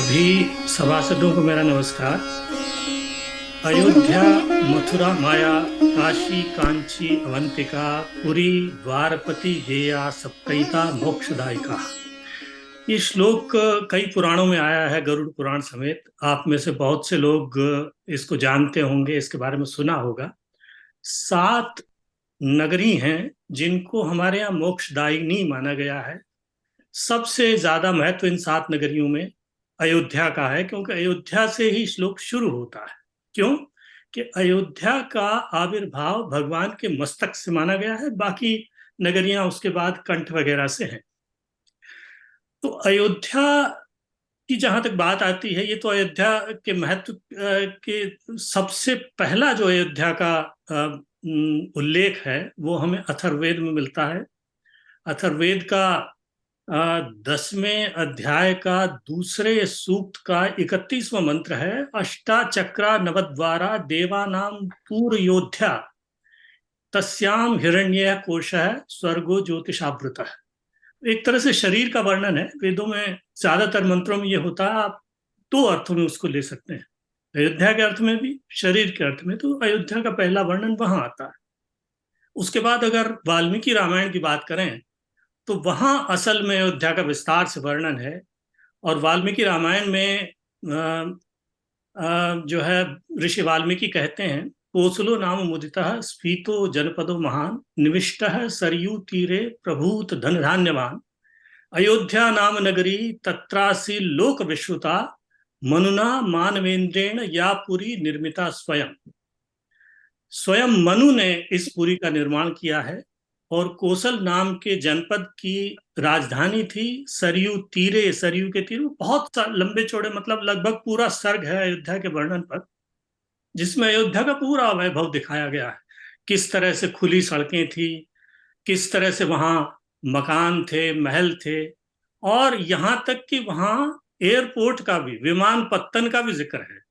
सभी सभासदों को मेरा नमस्कार। अयोध्या, मथुरा, माया, काशी, कांची, अवंतिका, पुरी, द्वारपति, गेया, सप्तैता, मोक्षदायिका। ये श्लोक कई पुराणों में आया है, गरुड़ पुराण समेत। आप में से बहुत से लोग इसको जानते होंगे, इसके बारे में सुना होगा। 7 नगरी हैं जिनको हमारे यहाँ मोक्षदायिनी माना गया है। सबसे ज्यादा महत्व इन 7 नगरियों में अयोध्या का है, क्योंकि अयोध्या से ही श्लोक शुरू होता है। क्यों? कि अयोध्या का आविर्भाव भगवान के मस्तक से माना गया है, बाकी नगरियां उसके बाद कंठ वगैरह से हैं। तो अयोध्या की जहां तक बात आती है, ये तो अयोध्या के महत्व के सबसे पहला जो अयोध्या का उल्लेख है वो हमें अथर्ववेद में मिलता है। अथर्ववेद का 10वें अध्याय का दूसरे सूक्त का 31वां मंत्र है, अष्टाचक्रा नवद्वारा देवानाम पूर्योध्या तस्याम हिरण्य कोशः स्वर्गो ज्योतिषावृतः। एक तरह से शरीर का वर्णन है। वेदों में ज्यादातर मंत्रों में ये होता है, आप 2 अर्थों में उसको ले सकते हैं, अयोध्या के अर्थ में भी, शरीर के अर्थ में। तो अयोध्या का पहला वर्णन वहां आता है। उसके बाद अगर वाल्मीकि रामायण की बात करें तो वहां असल में अयोध्या का विस्तार से वर्णन है। और वाल्मीकि रामायण में जो है, ऋषि वाल्मीकि कहते हैं, कोसलो नाम मुदितः स्फीतो जनपदो महान निविष्टः सरयू तीरे प्रभूत धन धान्यवान अयोध्या नाम नगरी तत्रासी लोक विश्रुता मनुना मानवेंद्रेण या पुरी निर्मिता स्वयं। स्वयं मनु ने इस पुरी का निर्माण किया है। और कोसल नाम के जनपद की राजधानी थी सरयू तीरे। सरयू के तीर बहुत लंबे चौड़े, मतलब लगभग पूरा सर्ग है अयोध्या के वर्णन पर, जिसमें अयोध्या का पूरा वैभव दिखाया गया है। किस तरह से खुली सड़कें थी, किस तरह से वहां मकान थे, महल थे, और यहां तक कि वहां एयरपोर्ट का भी, विमानपत्तन का भी जिक्र है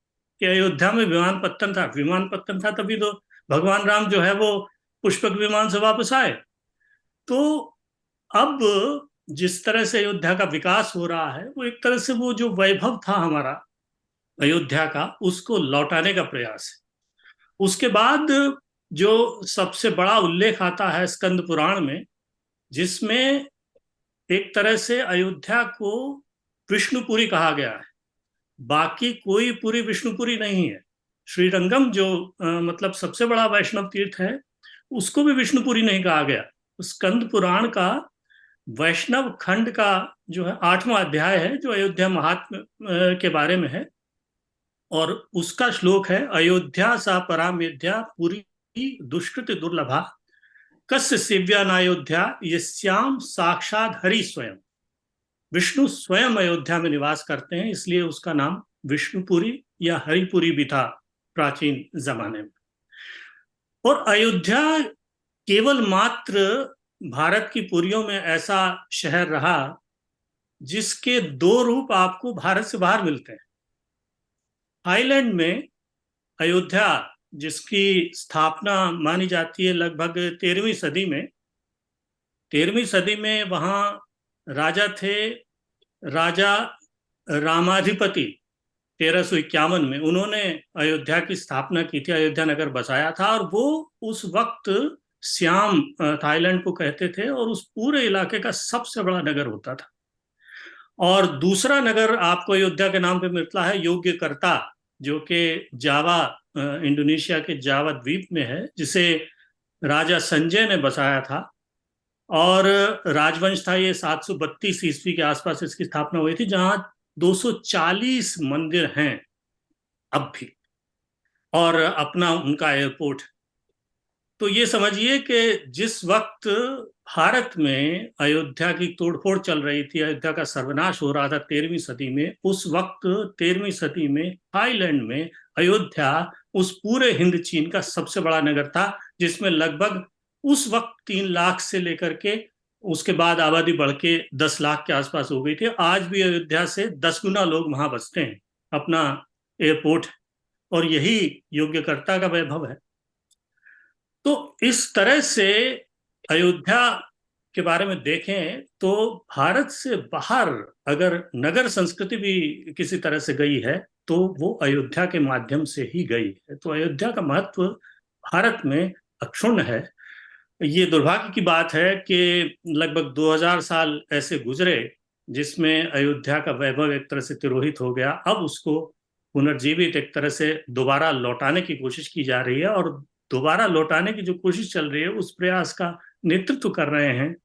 कि अयोध्या में विमानपत्तन था। विमानपत्तन था तभी तो भगवान राम जो है वो पुष्पक विमान से वापस आए। तो अब जिस तरह से अयोध्या का विकास हो रहा है, वो एक तरह से वो जो वैभव था हमारा अयोध्या का, उसको लौटाने का प्रयास है। उसके बाद जो सबसे बड़ा उल्लेख आता है स्कंद पुराण में, जिसमें एक तरह से अयोध्या को विष्णुपुरी कहा गया है। बाकी कोई पुरी विष्णुपुरी नहीं है। श्रीरंगम जो मतलब सबसे बड़ा वैष्णव तीर्थ है, उसको भी विष्णुपुरी नहीं कहा गया। स्कंद पुराण का वैष्णव खंड का जो है 8वां अध्याय है, जो अयोध्या महात्म्य के बारे में है। और उसका श्लोक है, अयोध्या सा परामेध्या पुरी दुष्कृत दुर्लभा कस्य सेव्या नायोध्या यस्याम साक्षात हरि स्वयं। विष्णु स्वयं अयोध्या में निवास करते हैं, इसलिए उसका नाम विष्णुपुरी या हरिपुरी भी था प्राचीन जमाने में। और अयोध्या केवल मात्र भारत की पुरियों में ऐसा शहर रहा जिसके 2 रूप आपको भारत से बाहर मिलते हैं। थाईलैंड में अयोध्या, जिसकी स्थापना मानी जाती है लगभग 13वीं सदी में, 13वीं सदी में वहां राजा थे, राजा रामाधिपति। 1351 में उन्होंने अयोध्या की स्थापना की थी, अयोध्या नगर बसाया था। और वो उस वक्त सियाम थाईलैंड को कहते थे, और उस पूरे इलाके का सबसे बड़ा नगर होता था। और दूसरा नगर आपको अयोध्या के नाम पे मिलता है योग्यकर्ता, जो कि जावा, इंडोनेशिया के जावा द्वीप में है, जिसे राजा संजय ने बसाया था। और राजवंश था ये, 732 ईस्वी के आसपास इसकी स्थापना हुई थी, जहां 240 मंदिर हैं अब भी, और अपना उनका एयरपोर्ट। तो ये समझिए कि जिस वक्त भारत में अयोध्या की तोड़फोड़ चल रही थी, अयोध्या का सर्वनाश हो रहा था 13वीं सदी में, उस वक्त 13वीं सदी में थाईलैंड में अयोध्या उस पूरे हिंद चीन का सबसे बड़ा नगर था, जिसमें लगभग उस वक्त 3 लाख से लेकर के, उसके बाद आबादी बढ़ के 10 लाख के आसपास हो गई थी। आज भी अयोध्या से 10 गुना लोग वहां बसते हैं, अपना एयरपोर्ट, और यही योग्यकर्ता का वैभव है। तो इस तरह से अयोध्या के बारे में देखें तो भारत से बाहर अगर नगर संस्कृति भी किसी तरह से गई है तो वो अयोध्या के माध्यम से ही गई है। तो अयोध्या का महत्व भारत में अक्षुण्ण है। ये दुर्भाग्य की बात है कि लगभग 2000 साल ऐसे गुजरे जिसमें अयोध्या का वैभव एक तरह से तिरोहित हो गया। अब उसको पुनर्जीवित एक तरह से दोबारा लौटाने की कोशिश की जा रही है, और दोबारा लौटाने की जो कोशिश चल रही है उस प्रयास का नेतृत्व कर रहे हैं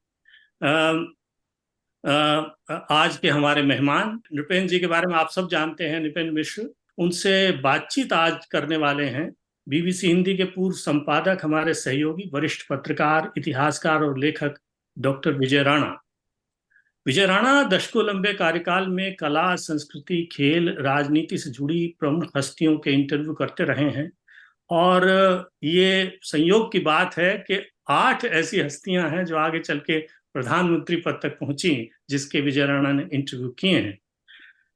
आज के हमारे मेहमान नृपेंद्र जी के बारे में आप सब जानते हैं, नृपेंद्र मिश्र। उनसे बातचीत आज करने वाले हैं बीबीसी हिंदी के पूर्व संपादक, हमारे सहयोगी, वरिष्ठ पत्रकार, इतिहासकार और लेखक डॉक्टर विजय राणा। विजय राणा दशकों लंबे कार्यकाल में कला, संस्कृति, खेल, राजनीति से जुड़ी प्रमुख हस्तियों के इंटरव्यू करते रहे हैं, और ये संयोग की बात है कि 8 ऐसी हस्तियां हैं जो आगे चल के प्रधानमंत्री पद तक पहुंची, जिसके विजय राणा ने इंटरव्यू किए हैं।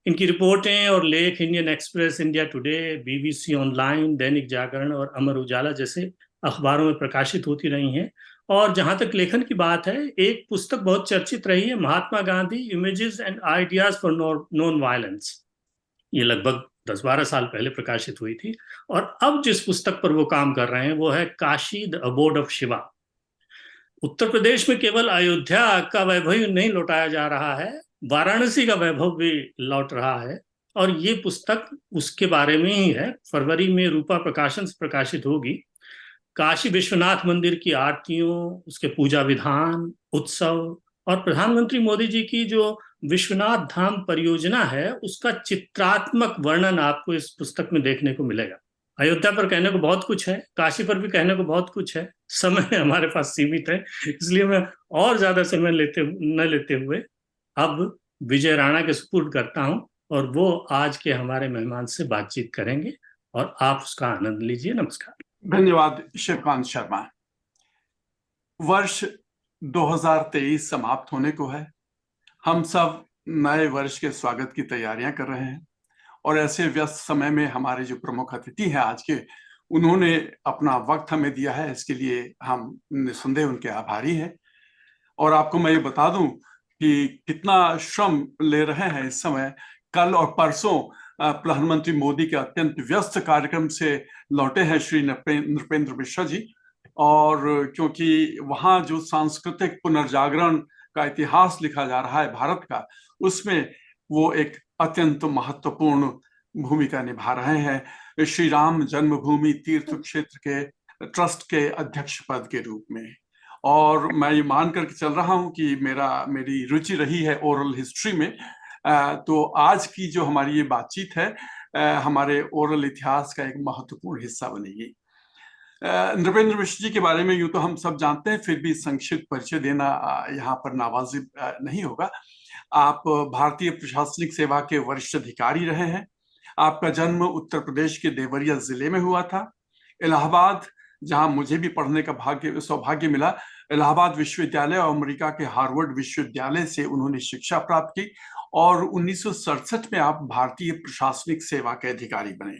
इनकी रिपोर्टें और लेख Indian express, India today, BBC online, Dainik Jagran और अमर उजाला जैसे अखबारों में प्रकाशित होती रही हैं। और जहां तक लेखन की बात है, एक पुस्तक बहुत चर्चित रही है, Mahatma Gandhi, images and ideas for non violence. ये लगभग 10-12 साल पहले प्रकाशित हुई थी। और अब जिस पुस्तक पर वो काम कर रहे हैं वो है Kashi the abode of Shiva. Uttar Pradesh में केवल अयोध्या का वैभव नहीं लौटाया जा रहा है, वाराणसी का वैभव भी लौट रहा है, और ये पुस्तक उसके बारे में ही है। फरवरी में रूपा प्रकाशन से प्रकाशित होगी। काशी विश्वनाथ मंदिर की आरतियों, उसके पूजा विधान, उत्सव और प्रधानमंत्री मोदी जी की जो विश्वनाथ धाम परियोजना है उसका चित्रात्मक वर्णन आपको इस पुस्तक में देखने को मिलेगा। अयोध्या पर कहने को बहुत कुछ है, काशी पर भी कहने को बहुत कुछ है, समय हमारे पास सीमित है, इसलिए मैं और ज्यादा समय न लेते हुए अब विजय राणा के सुपुर्द करता हूं, और वो आज के हमारे मेहमान से बातचीत करेंगे और आप उसका आनंद लीजिए। नमस्कार। धन्यवाद शिवकांत शर्मा। वर्ष 2023 समाप्त होने को है। हम सब नए वर्ष के स्वागत की तैयारियां कर रहे हैं, और ऐसे व्यस्त समय में हमारे जो प्रमुख अतिथि हैं आज के, उन्होंने अपना वक्त हमें दिया है। इसके लिए हम निस्संदेह उनके आभारी हैं। और आपको मैं ये बता दूं कि कितना श्रम ले रहे हैं इस समय। कल और परसों प्रधानमंत्री मोदी के अत्यंत व्यस्त कार्यक्रम से लौटे हैं श्री नृपेंद्र मिश्रा जी, और क्योंकि वहाँ जो सांस्कृतिक पुनर्जागरण का इतिहास लिखा जा रहा है भारत का, उसमें वो एक अत्यंत महत्वपूर्ण भूमिका निभा रहे हैं श्री राम जन्मभूमि तीर्थ क्षेत्र के ट्रस्ट के अध्यक्ष पद के रूप में। और मैं ये मान करके चल रहा हूँ कि मेरी रुचि रही है ओरल हिस्ट्री में, तो आज की जो हमारी ये बातचीत है हमारे ओरल इतिहास का एक महत्वपूर्ण हिस्सा बनेगी। नृपेंद्र मिश्र जी के बारे में यूं तो हम सब जानते हैं, फिर भी संक्षिप्त परिचय देना यहाँ पर नावाजिब नहीं होगा। आप भारतीय प्रशासनिक सेवा के वरिष्ठ अधिकारी रहे हैं। आपका जन्म उत्तर प्रदेश के देवरिया जिले में हुआ था। इलाहाबाद, जहां मुझे भी पढ़ने का सौभाग्य मिला, इलाहाबाद विश्वविद्यालय और अमेरिका के हार्वर्ड विश्वविद्यालय से उन्होंने शिक्षा प्राप्त की, और 1967 में आप भारतीय प्रशासनिक सेवा के अधिकारी बने।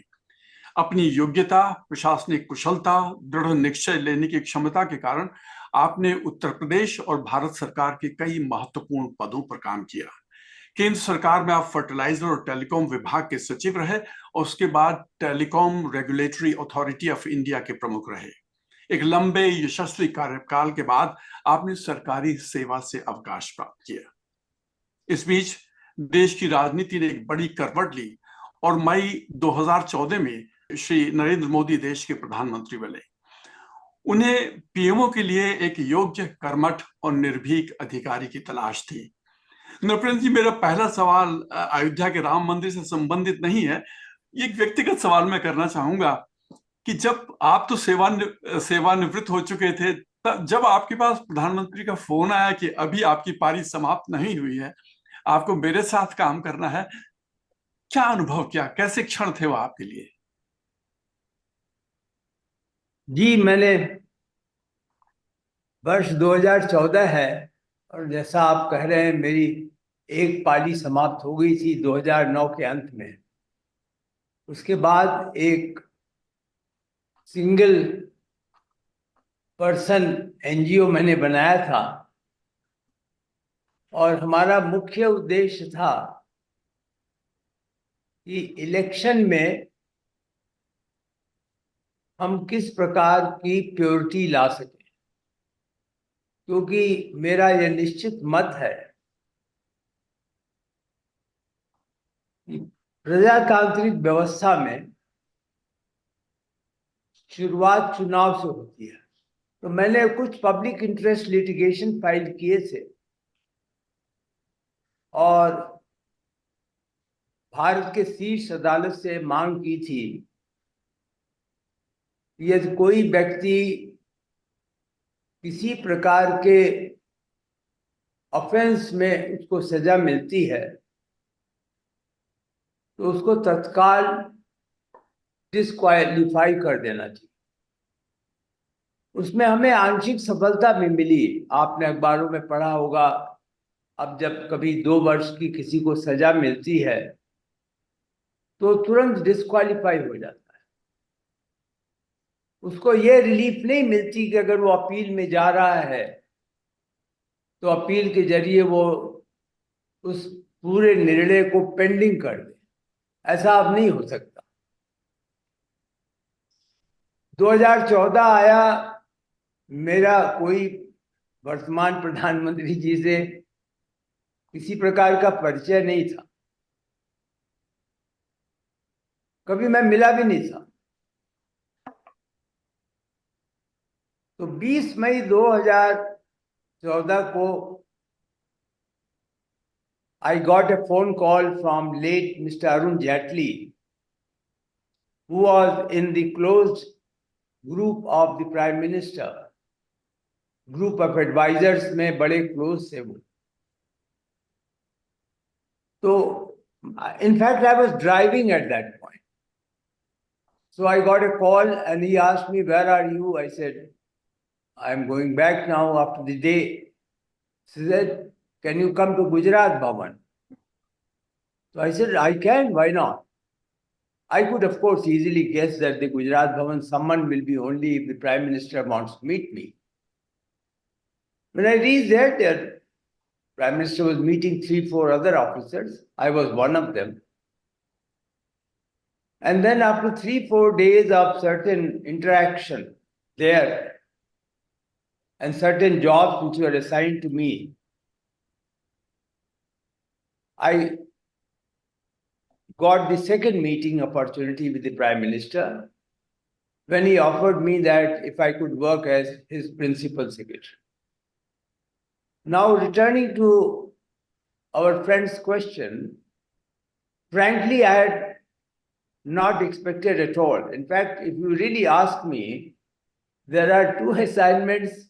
अपनी योग्यता, प्रशासनिक कुशलता, दृढ़ निश्चय लेने की क्षमता के कारण आपने उत्तर प्रदेश और भारत सरकार के कई महत्वपूर्ण पदों पर काम किया। केंद्र सरकार में आप फर्टिलाइजर और टेलीकॉम विभाग के सचिव रहे, और उसके बाद telecom regulatory authority of India के प्रमुख रहे। एक लंबे यशस्वी कार्यकाल के बाद आपने सरकारी सेवा से अवकाश प्राप्त किया। इस बीच देश की राजनीति ने एक बड़ी करवट ली, और मई 2014 में श्री नरेंद्र मोदी देश के प्रधानमंत्री बने। उन्हें पीएमओ के लिए एक योग्य, कर्मठ और निर्भीक अधिकारी की तलाश थी। नृपेंद्र जी, मेरा पहला सवाल अयोध्या के राम मंदिर से संबंधित नहीं है। एक व्यक्तिगत सवाल मैं करना चाहूंगा कि जब आप तो सेवानिवृत्त हो चुके थे, तब जब आपके पास प्रधानमंत्री का फोन आया कि अभी आपकी पारी समाप्त नहीं हुई है, आपको मेरे साथ काम करना है, क्या अनुभव किया? कैसे क्षण थे वो आपके लिए? जी, मैंने वर्ष 2014 है, और जैसा आप कह रहे हैं, मेरी एक पारी समाप्त हो गई थी 2009 के अंत में। उसके बाद एक सिंगल पर्सन एनजीओ मैंने बनाया था, और हमारा मुख्य उद्देश्य था कि इलेक्शन में हम किस प्रकार की प्योरिटी ला सकें, क्योंकि मेरा यह निश्चित मत है कि प्रजातांत्रिक व्यवस्था में शुरुआत चुनाव से होती है। तो मैंने कुछ पब्लिक इंटरेस्ट लिटिगेशन फाइल किए थे और भारत के शीर्ष अदालत से मांग की थी कि यदि कोई व्यक्ति किसी प्रकार के ऑफेंस में उसको सजा मिलती है तो उसको तत्काल डिस्क्वालीफाई कर देना चाहिए। उसमें हमें आंशिक सफलता भी मिली। आपने अखबारों में पढ़ा होगा, अब जब कभी 2 वर्ष की किसी को सजा मिलती है तो तुरंत डिस्क्वालीफाई हो जाता है। उसको ये रिलीफ नहीं मिलती कि अगर वो अपील में जा रहा है तो अपील के जरिए वो उस पूरे निर्णय को पेंडिंग कर दे। ऐसा अब नहीं हो सकता। 2014 आया, मेरा कोई वर्तमान प्रधानमंत्री जी से किसी प्रकार का परिचय नहीं था, कभी मैं मिला भी नहीं था। तो 20 मई 2014 को I got a phone call from late Mr. Arun Jaitley, who was in the closed group of the Prime Minister, group of advisors में बड़े close थे वो। तो in fact I was driving at that point. So I got a call and he asked me, "Where are you?" I said, "I'm going back now after the day." He said, "Can you come to Gujarat Bhavan?" So I said, "I can, why not?" I could, of course, easily guess that the Gujarat Bhavan summon will be only if the Prime Minister wants to meet me. When I reached there, the Prime Minister was meeting 3-4 other officers. I was one of them. And then after 3-4 days of certain interaction there and certain jobs which were assigned to me, I got the second meeting opportunity with the Prime Minister when he offered me that if I could work as his principal secretary. Now, returning to our friend's question, frankly, I had not expected at all. In fact, if you really ask me, there are 2 assignments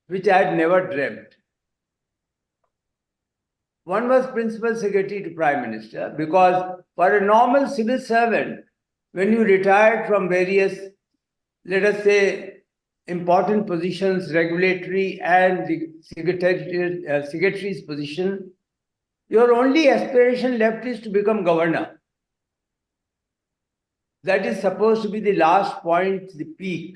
which I had never dreamt. One was principal secretary to Prime Minister, because for a normal civil servant, when you retired from various, let us say, important positions, regulatory and the secretary's position, your only aspiration left is to become governor. That is supposed to be the last point, the peak.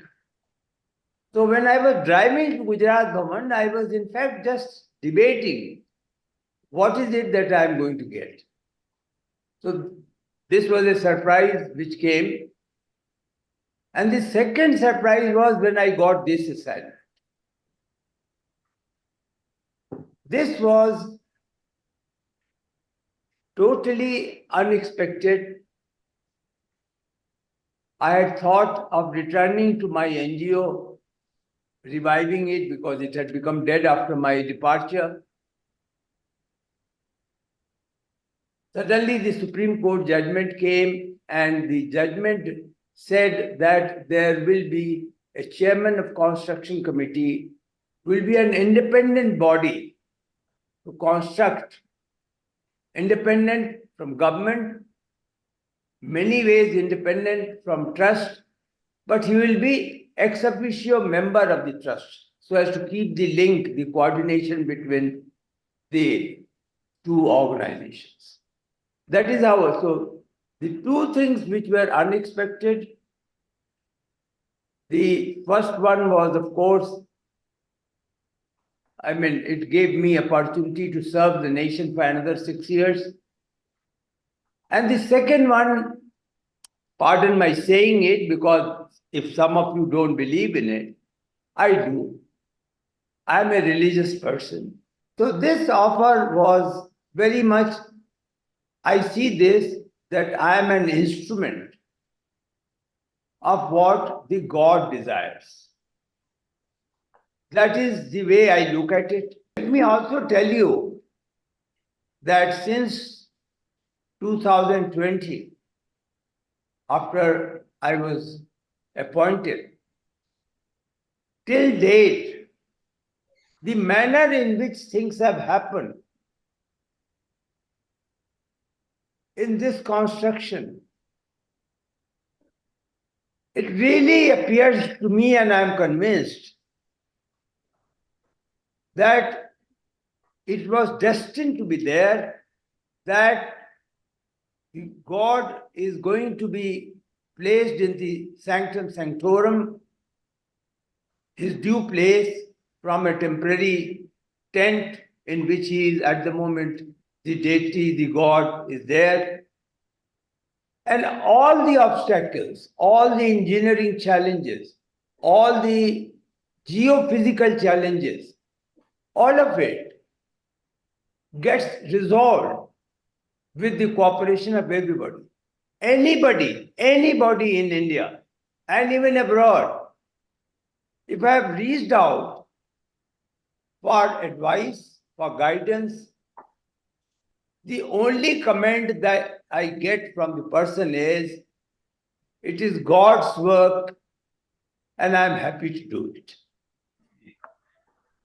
So when I was driving to Gujarat Bhavan, I was in fact just debating what is it that I am going to get. So this was a surprise which came. And the second surprise was when I got this assignment. This was totally unexpected. I had thought of returning to my NGO, reviving it because it had become dead after my departure. Suddenly, the Supreme Court judgment came, and the judgment said that there will be a chairman of construction committee, will be an independent body to construct, independent from government, many ways independent from trust, but he will be ex officio member of the trust, so as to keep the link, the coordination between the 2 organizations. That is how. So the 2 things which were unexpected, the first one was, of course, I mean, it gave me opportunity to serve the nation for another 6 years. And the second one, pardon my saying it, because if some of you don't believe in it, I do. I'm a religious person. So this offer was very much, I see this, that I am an instrument of what the God desires. That is the way I look at it. Let me also tell you that since 2020, after I was appointed, till date, the manner in which things have happened in this construction, it really appears to me, and I'm convinced, that it was destined to be there, that God is going to be placed in the sanctum sanctorum, his due place, from a temporary tent in which he is at the moment, the deity, the God is there. And all the obstacles, all the engineering challenges, all the geophysical challenges, all of it gets resolved with the cooperation of everybody. Anybody in India and even abroad, if I have reached out for advice, for guidance, the only comment that I get from the person is, it is God's work and I'm happy to do it.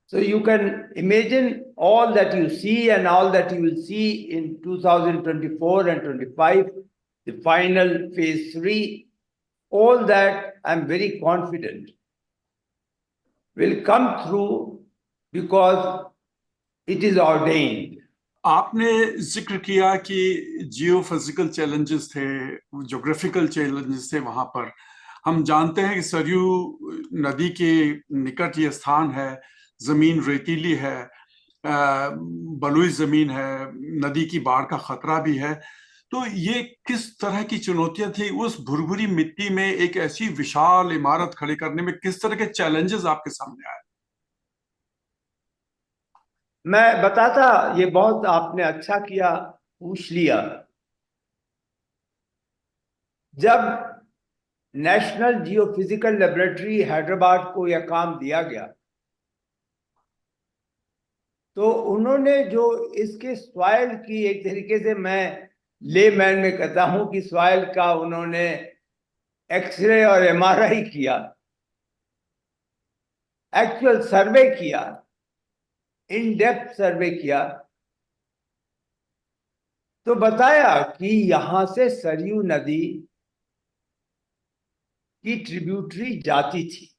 So you can imagine all that you see and all that you will see in 2024 and 25, the final phase 3, all that I'm very confident will come through because it is ordained. आपने जिक्र किया कि जियो physical challenges थे, geographical challenges थे वहां पर। हम जानते हैं कि सरयू नदी के निकट ये स्थान है, जमीन रेतीली है, बलुई जमीन है, नदी की बाढ़ का खतरा भी है। तो ये किस तरह की चुनौतियां थी उस भुरभुरी मिट्टी में एक ऐसी विशाल इमारत खड़ी करने में? किस तरह के चैलेंजेस आपके सामने आए? मैं बताता, ये बहुत आपने अच्छा किया, पूछ लिया। जब नेशनल जियोफिजिकल लेबोरेटरी हैदराबाद को यह काम दिया गया, तो उन्होंने जो इसके सॉइल की, एक तरीके से मैं लेमैन में कहता हूं कि सॉइल का उन्होंने एक्सरे और एमआरआई किया, एक्चुअल सर्वे किया, इन डेप्थ सर्वे किया, तो बताया कि यहां से सरयू नदी की ट्रिब्यूटरी जाती थी।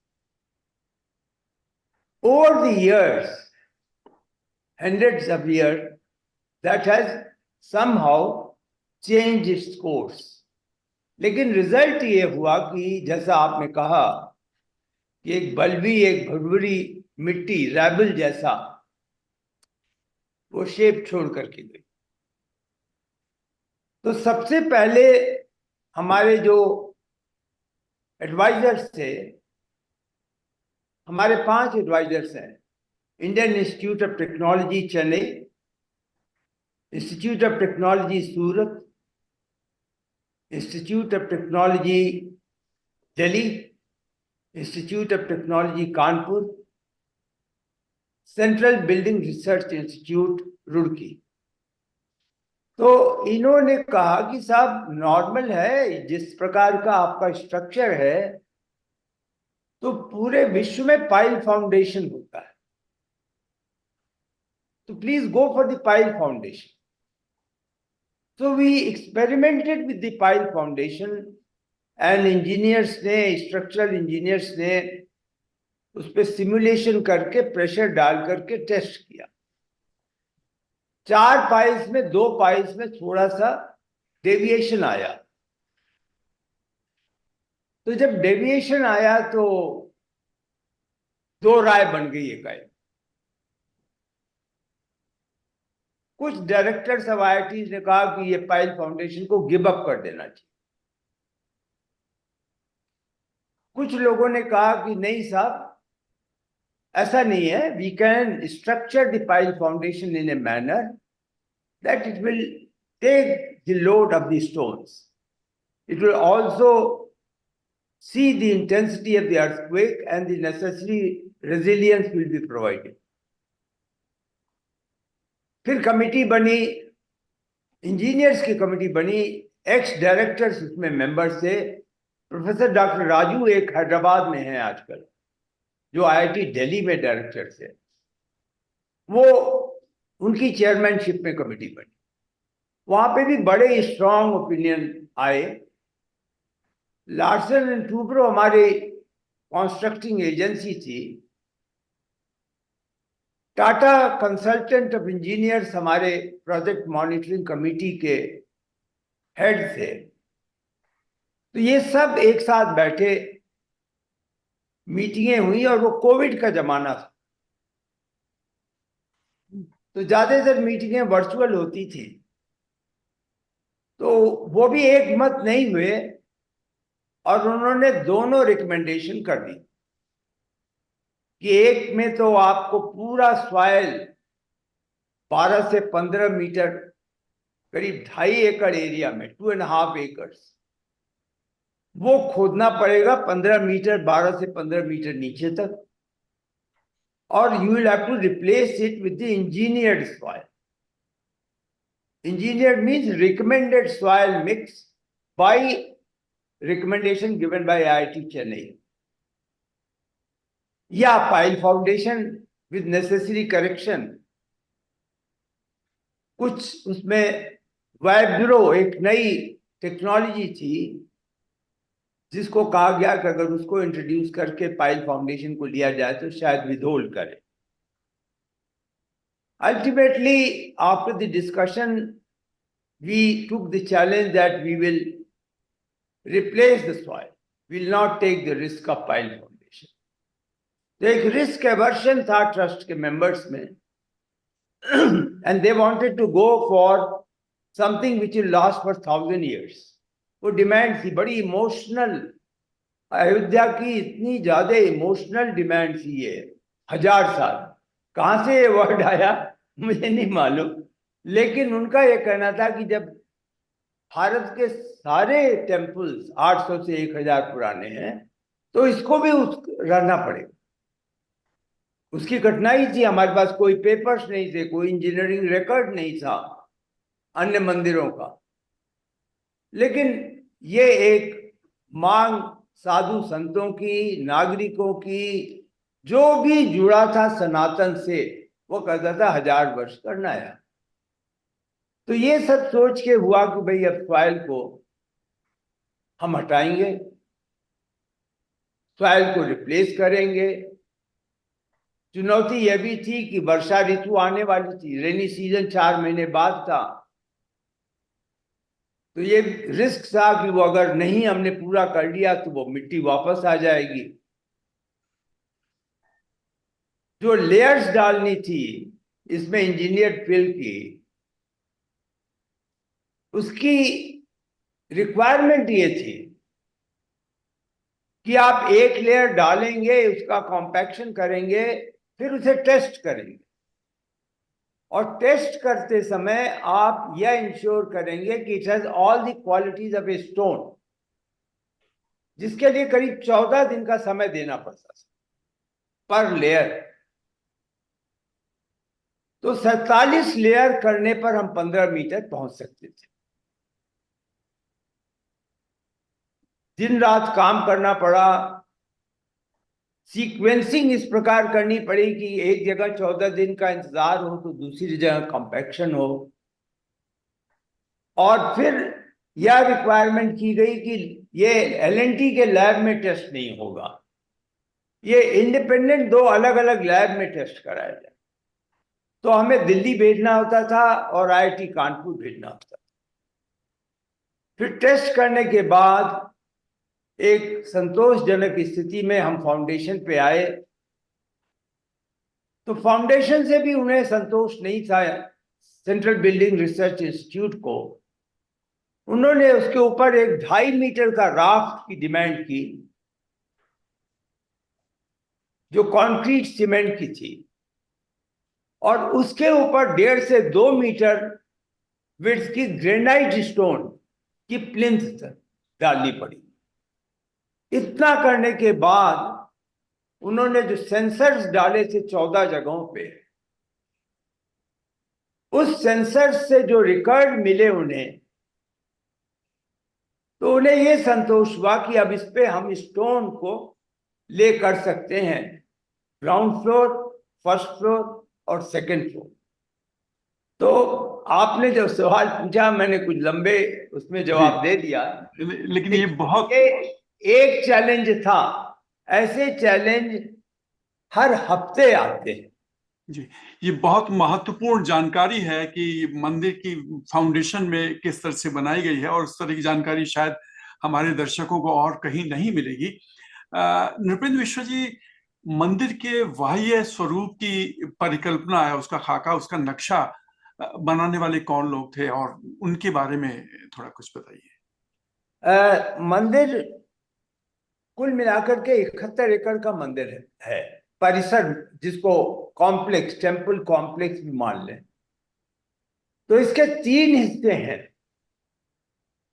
Over the years, hundreds of years, that has somehow changed its course. लेकिन रिजल्ट ये हुआ कि जैसा आपने कहा कि एक बलवी, एक भुरभुरी मिट्टी, रैबल जैसा, वो शेप छोड़ करके गई। तो सबसे पहले हमारे जो एडवाइजर्स थे, हमारे 5 एडवाइजर्स हैं। Indian institute of technology Chennai, institute of technology Surat, institute of technology Delhi, institute of technology Kanpur, central building research institute Roorkee. तो इन्होंने कहा कि साहब नॉर्मल है, जिस प्रकार का आपका स्ट्रक्चर है, तो पूरे विश्व में पाइल फाउंडेशन होता है, तो please go for the pile foundation. So we experimented with the pile foundation and engineers ने, structural engineers ने उस पर सिमुलेशन करके प्रेशर डाल करके टेस्ट किया। 4 पाइल्स में 2 पाइल्स में थोड़ा सा डेविएशन आया। तो जब डेविएशन आया तो 2 राय बन गई इकाई। कुछ डायरेक्टर्स ऑफ IIT ने कहा कि ये पायल फाउंडेशन को गिव अप कर देना चाहिए। कुछ लोगों ने कहा कि नहीं साहब, ऐसा नहीं है, we can structure the pile foundation in a manner that it will take the load of the stones, it will also see the intensity of the earthquake and the necessary resilience will be provided. फिर committee बनी, engineers की committee बनी, x directors उसमें members थे। Professor doctor Raju एक हैदराबाद में हैं आजकल, जो IIT दिल्ली में डायरेक्टर थे, वो उनकी चेयरमैनशिप में कमिटी बनी। वहां पे भी बड़े स्ट्रांग ओपिनियन आए। लार्सन एंड टूब्रो हमारी कॉन्स्ट्रक्टिंग एजेंसी थी, टाटा कंसल्टेंट ऑफ इंजीनियर्स हमारे प्रोजेक्ट मॉनिटरिंग कमेटी के हेड थे। तो ये सब एक साथ बैठे, मीटिंगें हुई, और वो कोविड का जमाना था, तो ज्यादातर मीटिंगें वर्चुअल होती थी। तो वो भी एक मत नहीं हुए और उन्होंने दोनों रिकमेंडेशन कर दी कि एक में तो आपको पूरा सॉइल 12 से 15 मीटर, करीब 2.5 एकड़ एरिया में, 2.5 एकर्स, वो खोदना पड़ेगा 15 मीटर, 12 से 15 मीटर नीचे तक, और you will have to replace it with the engineered soil. Engineered means recommended soil mix by recommendation given by IIT Chennai, या pile foundation with necessary correction. कुछ उसमें वेब ब्यूरो एक नई टेक्नोलॉजी थी जिसको कहा गया कि अगर उसको इंट्रोड्यूस करके पाइल फाउंडेशन को लिया जाए तो शायद विदहोल्ड करे। Ultimately after the discussion we took the challenge that we will replace the soil, will not take the risk of pile foundation. तो एक रिस्क एवर्शन था ट्रस्ट के मेंबर्स में, and they wanted to go for something which will last for 1000 years. वो demand थी बड़ी emotional, Ayodhya की इतनी ज्यादा इमोशनल डिमांड थी ये 1000 साल। कहां से ये वर्ड आया मुझे नहीं मालूम, लेकिन उनका ये कहना था कि जब भारत के सारे टेम्पल्स 800 से 1000 पुराने हैं तो इसको भी रहना पड़ेगा। उसकी कठिनाई थी, हमारे पास कोई पेपर्स नहीं थे, कोई इंजीनियरिंग रिकॉर्ड नहीं था अन्य मंदिरों का, लेकिन ये एक मांग साधु संतों की, नागरिकों की, जो भी जुड़ा था सनातन से, वो कहता था 1000 वर्ष करना है। तो ये सब सोच के हुआ कि भाई अब सॉइल को हम हटाएंगे, सॉइल को रिप्लेस करेंगे। चुनौती यह भी थी कि वर्षा ऋतु आने वाली थी, रेनी सीजन 4 महीने बाद था, तो ये रिस्क था कि वो अगर नहीं हमने पूरा कर लिया तो वो मिट्टी वापस आ जाएगी। जो लेयर्स डालनी थी इसमें इंजीनियर फिल की, उसकी रिक्वायरमेंट ये थी कि आप एक लेयर डालेंगे, उसका कॉम्पैक्शन करेंगे, फिर उसे टेस्ट करेंगे, और टेस्ट करते समय आप यह इंश्योर करेंगे कि it has all the qualities of a stone, जिसके लिए करीब 14 दिन का समय देना पड़ता था पर लेयर। तो 47 लेयर करने पर हम 15 मीटर पहुंच सकते थे। दिन रात काम करना पड़ा, सीक्वेंसिंग इस प्रकार करनी पड़ी कि एक जगह 14 दिन का इंतजार हो तो दूसरी जगह कॉम्पैक्शन हो, और फिर यह रिक्वायरमेंट की गई कि ये LNT के लैब में टेस्ट नहीं होगा, ये इंडिपेंडेंट 2 अलग अलग लैब में टेस्ट कराया जाए। तो हमें दिल्ली भेजना होता था और IIT कानपुर भेजना होता था। फिर टेस्ट करने के बाद एक संतोषजनक स्थिति में हम फाउंडेशन पे आए, तो फाउंडेशन से भी उन्हें संतोष नहीं था सेंट्रल बिल्डिंग रिसर्च इंस्टीट्यूट को, उन्होंने उसके ऊपर एक 2.5 मीटर का राफ्ट की डिमांड की, जो कंक्रीट सीमेंट की थी, और उसके ऊपर 1.5 से 2 मीटर विड्थ की ग्रेनाइट स्टोन की प्लिंथ डालनी पड़ी। इतना करने के बाद उन्होंने जो सेंसर्स डाले थे 14 जगहों पे, उस सेंसर्स से जो रिकॉर्ड मिले उन्हें, तो उन्हें ये संतोष हुआ कि अब इस पे हम स्टोन को ले कर सकते हैं ग्राउंड फ्लोर, फर्स्ट फ्लोर और सेकंड फ्लोर। तो आपने जब सवाल पूछा, मैंने कुछ लंबे उसमें जवाब दे दिया, लेकिन ये बहुत एक चैलेंज था। ऐसे चैलेंज हर हफ्ते आते हैं। जी, ये बहुत महत्वपूर्ण जानकारी है कि मंदिर की फाउंडेशन में किस तरह से बनाई गई है, और उस तरह की जानकारी शायद हमारे दर्शकों को और कहीं नहीं मिलेगी। नृपेंद्र मिश्र जी, मंदिर के बाह्य स्वरूप की परिकल्पना है, उसका खाका, उसका नक्शा बनाने वाले कौन लोग थे, और उनके बारे में थोड़ा कुछ बताइए। मंदिर कुल मिलाकर के 71 एकड़ का मंदिर है परिसर, जिसको कॉम्प्लेक्स, टेम्पल कॉम्प्लेक्स भी मान लें। तो इसके 3 हिस्से हैं।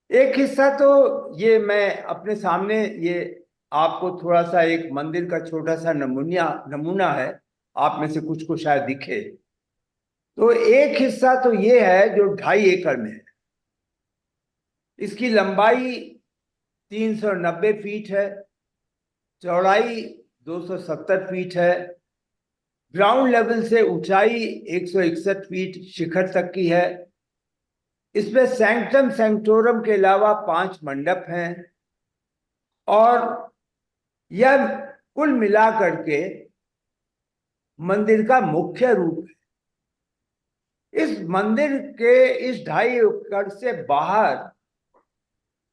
एक हिस्सा तो ये मैं अपने सामने, ये आपको थोड़ा सा एक मंदिर का छोटा सा नमूना है, आप में से कुछ को शायद दिखे। तो एक हिस्सा तो ये है जो 2.5 एकड़ में है। इसकी लंबाई 390 फीट है, चौड़ाई 270 फीट है, ग्राउंड लेवल से ऊंचाई 161 फीट शिखर तक की है। इसमें सैंक्टम सैंक्टोरम के अलावा 5 मंडप हैं, और यह कुल मिलाकर के मंदिर का मुख्य रूप है। इस मंदिर के इस 2.5 एकड़ से बाहर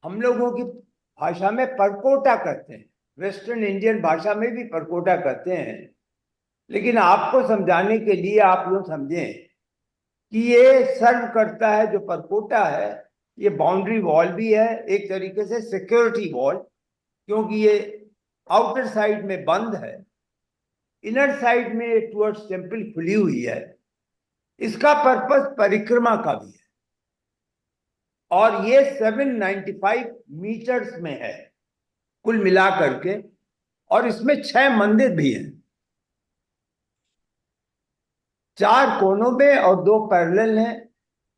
हम लोगों की भाषा में परकोटा कहते हैं, वेस्टर्न इंडियन भाषा में भी परकोटा कहते हैं। लेकिन आपको समझाने के लिए आप यूं समझें कि ये सर्व करता है, जो परकोटा है, ये बाउंड्री वॉल भी है, एक तरीके से सिक्योरिटी वॉल, क्योंकि ये आउटर साइड में बंद है, इनर साइड में टुवर्ड्स टेम्पल खुली हुई है। इसका पर्पस परिक्रमा का भी है, और ये 795 मीटर्स में है कुल मिलाकर के, और इसमें 6 मंदिर भी हैं, 4 कोनों में और 2 पैरेलल हैं।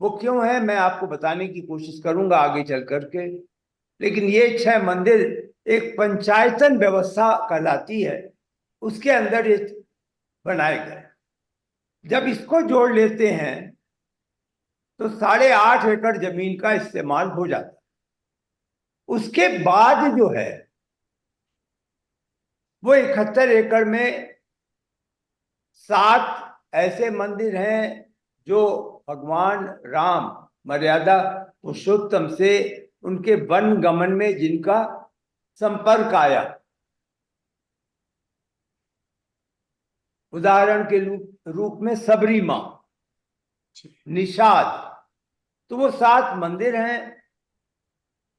वो क्यों है मैं आपको बताने की कोशिश करूंगा आगे चल करके। लेकिन ये 6 मंदिर एक पंचायतन व्यवस्था कहलाती है, उसके अंदर ये बनाए गए। जब इसको जोड़ लेते हैं तो 8.5 एकड़ जमीन का इस्तेमाल हो जाता है। उसके बाद जो है वो 71 एकड़ में 7 ऐसे मंदिर हैं जो भगवान राम मर्यादा पुरुषोत्तम से उनके वन गमन में जिनका संपर्क आया। उदाहरण के रूप में सबरी मां, निषाद, तो वो 7 मंदिर हैं।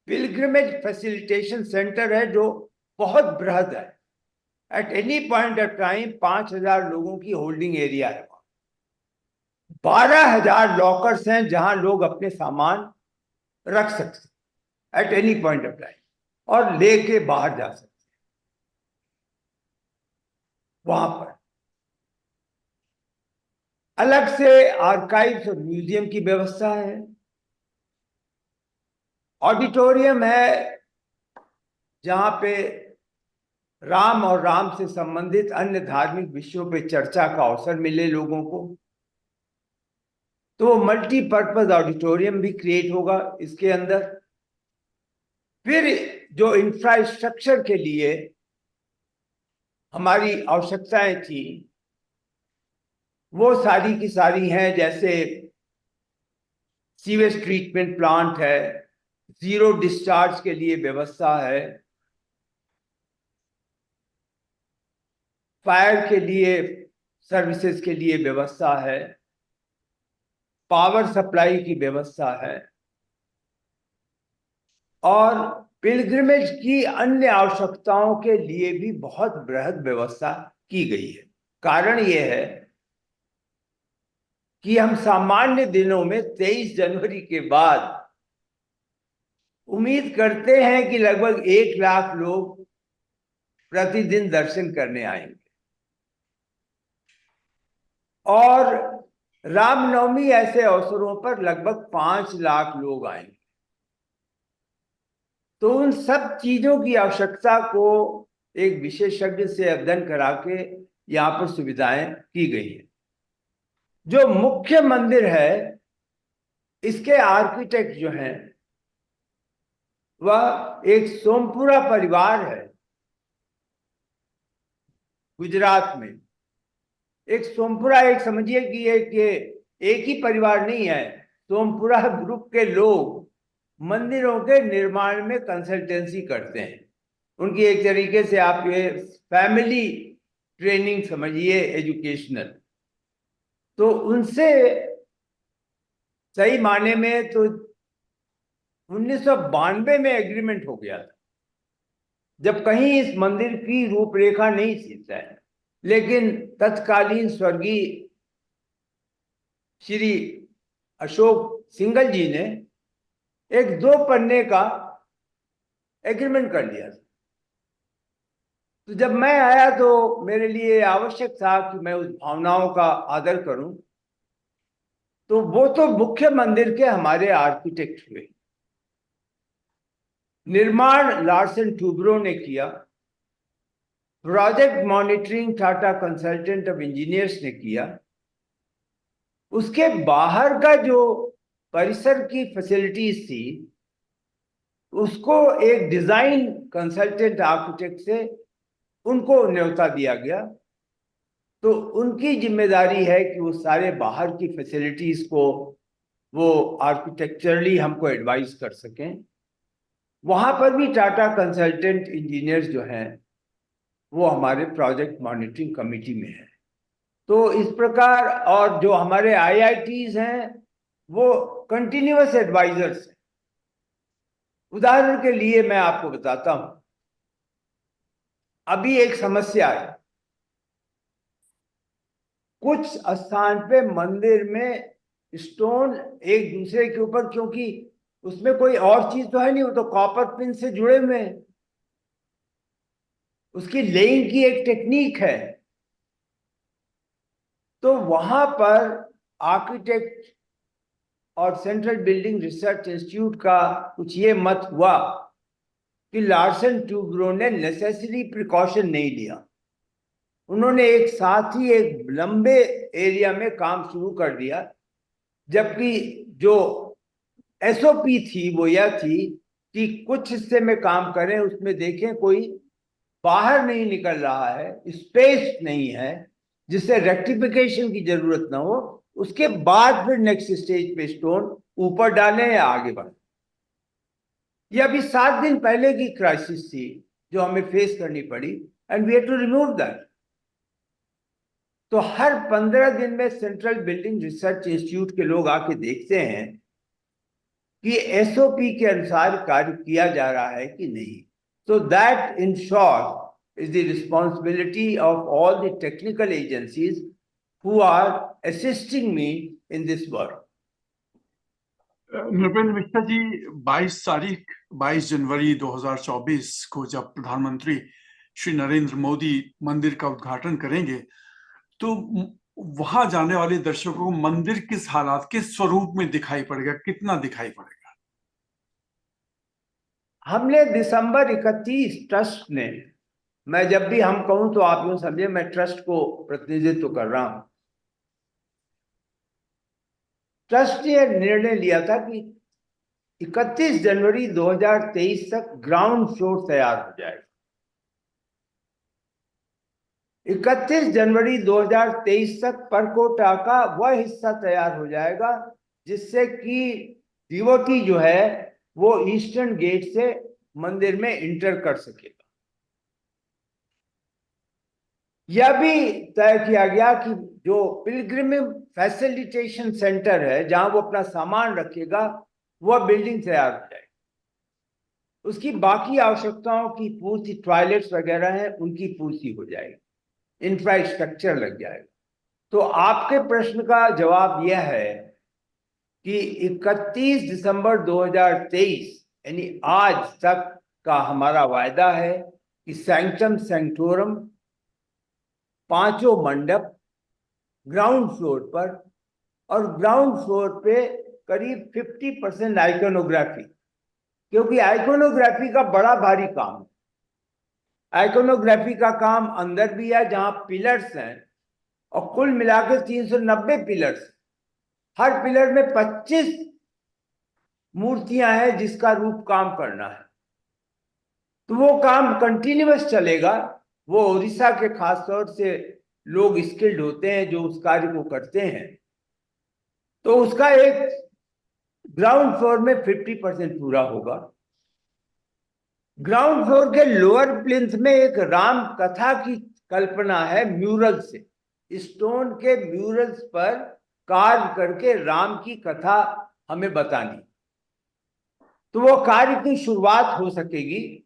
पिलग्रिमेज फैसिलिटेशन सेंटर है जो बहुत बृहद है। At any point of time 5,000 लोगों की होल्डिंग एरिया है। 12,000 लॉकर्स हैं जहां लोग अपने सामान रख सकते at any point of time, और लेके बाहर जा सकते वहां पर। अलग से आर्काइव्स और म्यूजियम की व्यवस्था है। ऑडिटोरियम है जहां पे राम और राम से संबंधित अन्य धार्मिक विषयों पे चर्चा का अवसर मिले लोगों को। तो मल्टीपर्पज ऑडिटोरियम भी क्रिएट होगा इसके अंदर। फिर जो इंफ्रास्ट्रक्चर के लिए हमारी आवश्यकताएं थी वो सारी की सारी हैं, जैसे सीवेज ट्रीटमेंट प्लांट है, जीरो डिस्चार्ज के लिए व्यवस्था है, फायर के लिए सर्विसेज के लिए व्यवस्था है, पावर सप्लाई की व्यवस्था है और पिलग्रिमेज की अन्य आवश्यकताओं के लिए भी बहुत बृहद व्यवस्था की गई है। कारण यह है कि हम सामान्य दिनों में 23 जनवरी के बाद उम्मीद करते हैं कि लगभग 1 लाख लोग प्रतिदिन दर्शन करने आएंगे और रामनवमी ऐसे अवसरों पर लगभग 5 लाख लोग आएंगे। तो उन सब चीजों की आवश्यकता को एक विशेषज्ञ से अध्ययन करा के यहाँ पर सुविधाएं की गई हैं। जो मुख्य मंदिर है, इसके आर्किटेक्ट जो हैं वह एक सोमपुरा परिवार है गुजरात में। एक सोमपुरा, एक समझिए कि एक ही परिवार नहीं है, सोमपुरा ग्रुप के लोग मंदिरों के निर्माण में कंसल्टेंसी करते हैं। उनकी एक तरीके से आप ये फैमिली ट्रेनिंग समझिए, एजुकेशनल। तो उनसे सही माने में तो 1992 में एग्रीमेंट हो गया था, जब कहीं इस मंदिर की रूपरेखा नहीं थी तय। लेकिन तत्कालीन स्वर्गीय श्री अशोक सिंघल जी ने एक 2 पन्ने का एग्रीमेंट कर लिया था। तो जब मैं आया तो मेरे लिए आवश्यक था कि मैं उस भावनाओं का आदर करूं। तो वो तो मुख्य मंदिर के हमारे आर्किटेक्ट हुए, निर्माण लार्सन टूब्रो ने किया, project monitoring Tata consultant of engineers ने किया। उसके बाहर का जो परिसर की फैसिलिटीज थी उसको एक डिजाइन कंसल्टेंट आर्किटेक्ट से उनको न्योता दिया गया। तो उनकी जिम्मेदारी है कि वो सारे बाहर की फैसिलिटीज को वो आर्किटेक्चरली हमको एडवाइस कर सकें। वहां पर भी टाटा कंसल्टेंट इंजीनियर्स जो हैं वो हमारे प्रोजेक्ट मॉनिटरिंग कमेटी में है। तो इस प्रकार, और जो हमारे आईआईटीज हैं वो कंटिन्यूअस एडवाइजर्स हैं। उदाहरण के लिए मैं आपको बताता हूं, अभी एक समस्या है, कुछ स्थान पे मंदिर में स्टोन एक दूसरे के ऊपर, क्योंकि उसमें कोई और चीज तो है नहीं, वो तो कॉपर पिन से जुड़े हुए हैं, उसकी लेइंग की एक टेक्निक है। तो वहां पर आर्किटेक्ट और सेंट्रल बिल्डिंग रिसर्च इंस्टीट्यूट का कुछ ये मत हुआ कि लार्सन टूब्रो ने नेसेसरी प्रिकॉशन नहीं लिया। उन्होंने एक साथ ही एक लंबे एरिया में काम शुरू कर दिया, जबकि जो एसओपी थी वो यह थी कि कुछ हिस्से में काम करें, उसमें देखें कोई बाहर नहीं निकल रहा है, स्पेस नहीं है, जिससे रेक्टिफिकेशन की जरूरत ना हो। उसके बाद फिर नेक्स्ट स्टेज पे स्टोन ऊपर डालें या आगे बढ़ें। ये अभी 7 दिन पहले की क्राइसिस थी जो हमें फेस करनी पड़ी, and we have to remove that. तो हर 15 दिन में सेंट्रल बिल्डिंग रिसर्च इंस्टीट्यूट के लोग आके देखते हैं कि एसओपी के अनुसार कार्य किया जा रहा है कि नहीं। So that in short is the responsibility of all the technical agencies who are assisting me in this work. Nripendra Mishra ji, 22 जनवरी 2024 को जब प्रधानमंत्री श्री नरेंद्र मोदी मंदिर का उद्घाटन करेंगे तो वहां जाने वाले दर्शकों को मंदिर किस हालात, किस स्वरूप में दिखाई पड़ेगा, कितना दिखाई पड़ेगा? हमने दिसंबर 31 ट्रस्ट ने, मैं जब भी हम कहूं तो आप लोग समझे मैं ट्रस्ट को प्रतिनिधित्व कर रहा हूं, ट्रस्ट ने निर्णय लिया था कि 31 जनवरी 2023 तक ग्राउंड फ्लोर तैयार हो जाएगा। 31 जनवरी 2023 तक परकोटा का वह हिस्सा तैयार हो जाएगा जिससे कि डिवोटी जो है वो ईस्टर्न गेट से मंदिर में इंटर कर सकेगा। यह भी तय किया गया कि जो पिलग्रिम फैसिलिटेशन सेंटर है जहां वो अपना सामान रखेगा, वह बिल्डिंग तैयार हो जाएगी। उसकी बाकी आवश्यकताओं की पूर्ति, टॉयलेट्स वगैरह हैं, उनकी पूर्ति हो जाएगी, इंफ्रास्ट्रक्चर लग जाएगा। तो आपके प्रश्न का जवाब यह है कि 31 दिसंबर 2023 यानी आज तक का हमारा वायदा है कि सैंक्टम सैंक्टोरम, पांचों मंडप ग्राउंड फ्लोर पर, और ग्राउंड फ्लोर पे करीब 50% आइकोनोग्राफी, क्योंकि आइकोनोग्राफी का बड़ा भारी काम है। आइकोनोग्राफी का काम अंदर भी है जहां पिलर्स हैं, और कुल मिलाकर 390 पिलर्स, हर पिलर में 25 मूर्तियां हैं जिसका रूप काम करना है। तो वो काम कंटिन्यूअस चलेगा। वो उड़ीसा के खास तौर से लोग स्किल्ड होते हैं जो उस कार्य को करते हैं। तो उसका एक ग्राउंड फ्लोर में 50% पूरा होगा। ग्राउंड फ्लोर के लोअर प्लिंथ में एक राम कथा की कल्पना है, म्यूरल से, स्टोन के म्यूरल्स पर कार्य करके राम की कथा हमें बतानी। तो वो कार्य की शुरुआत हो सकेगी।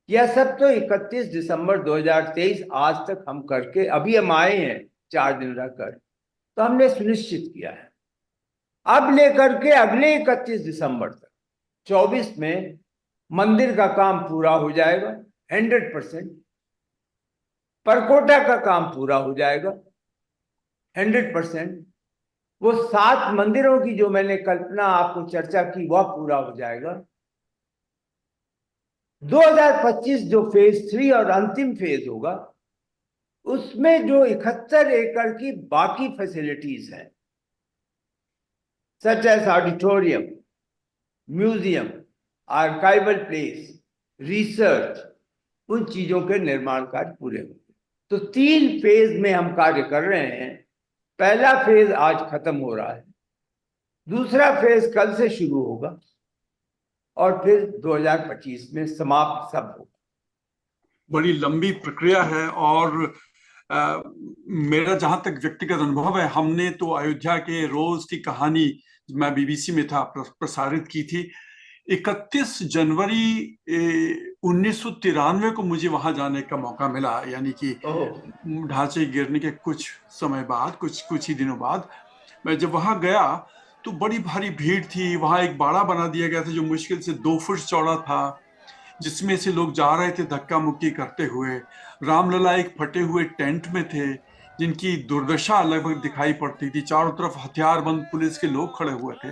यह सब तो 31 दिसंबर 2023 आज तक हम करके, अभी हम आए हैं 4 दिन रहकर, तो हमने सुनिश्चित किया है। अब लेकर के अगले 31 दिसंबर तक 24 में मंदिर का काम पूरा हो जाएगा 100%। परकोटा का काम पूरा हो जाएगा 100%। वो 7 मंदिरों की जो मैंने कल्पना आपको चर्चा की वह पूरा हो जाएगा। 2025 जो फेज 3 और अंतिम फेज होगा, उसमें जो 71 एकड़ की बाकी फैसिलिटीज हैं, such as auditorium, museum, archival place, research, उन चीजों के निर्माण कार्य पूरे होंगे। तो 3 फेज में हम कार्य कर रहे हैं। पहला फेज आज खत्म हो रहा है, दूसरा फेज कल से शुरू होगा, और फिर 2025 में समाप्त सब होगा। बड़ी लंबी प्रक्रिया है। और मेरा जहां तक व्यक्तिगत अनुभव है, हमने तो अयोध्या के रोज की कहानी, मैं बीबीसी में था, प्रसारित की थी। 31 जनवरी 1993 को मुझे वहां जाने का मौका मिला, यानी कि ढांचे गिरने के कुछ समय बाद, कुछ ही दिनों बाद मैं जब वहां गया तो बड़ी भारी भीड़ थी। वहां एक बाड़ा बना दिया गया था जो मुश्किल से 2 फुट चौड़ा था, जिसमें से लोग जा रहे थे धक्का मुक्की करते हुए। रामलला एक फटे हुए टेंट में थे जिनकी दुर्दशा लगभग दिखाई पड़ती थी। चारों तरफ हथियारबंद पुलिस के लोग खड़े हुए थे।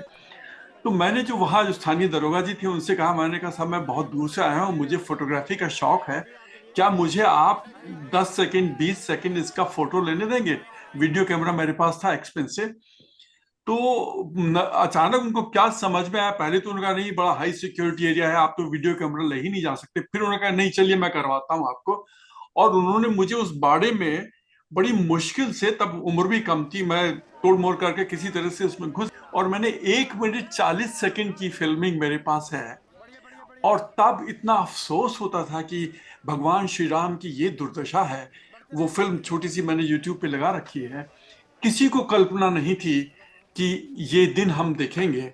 तो मैंने जो वहाँ जो स्थानीय दरोगा जी थे उनसे कहा, मैंने कहा साहब मैं बहुत दूर से आया हूँ, मुझे फोटोग्राफी का शौक है, क्या मुझे आप 10 सेकंड 20 सेकंड इसका फोटो लेने देंगे? वीडियो कैमरा मेरे पास था एक्सपेंसिव। तो अचानक उनको क्या समझ में आया, पहले तो उन्होंने कहा नहीं बड़ा हाई सिक्योरिटी एरिया है, आप तो वीडियो कैमरा ले ही नहीं जा सकते। फिर उन्होंने कहा नहीं चलिए मैं करवाता हूँ आपको। और उन्होंने मुझे उस बाड़े में बड़ी मुश्किल से, तब उम्र भी कम थी, मैं तोड़ मोड़ करके किसी तरह से उसमें घुस, और मैंने 1 मिनट 40 सेकंड की फिल्मिंग मेरे पास है। और तब इतना अफसोस होता था कि भगवान श्री राम की ये दुर्दशा है। वो फिल्म छोटी सी मैंने यूट्यूब पे लगा रखी है। किसी को कल्पना नहीं थी कि ये दिन हम देखेंगे।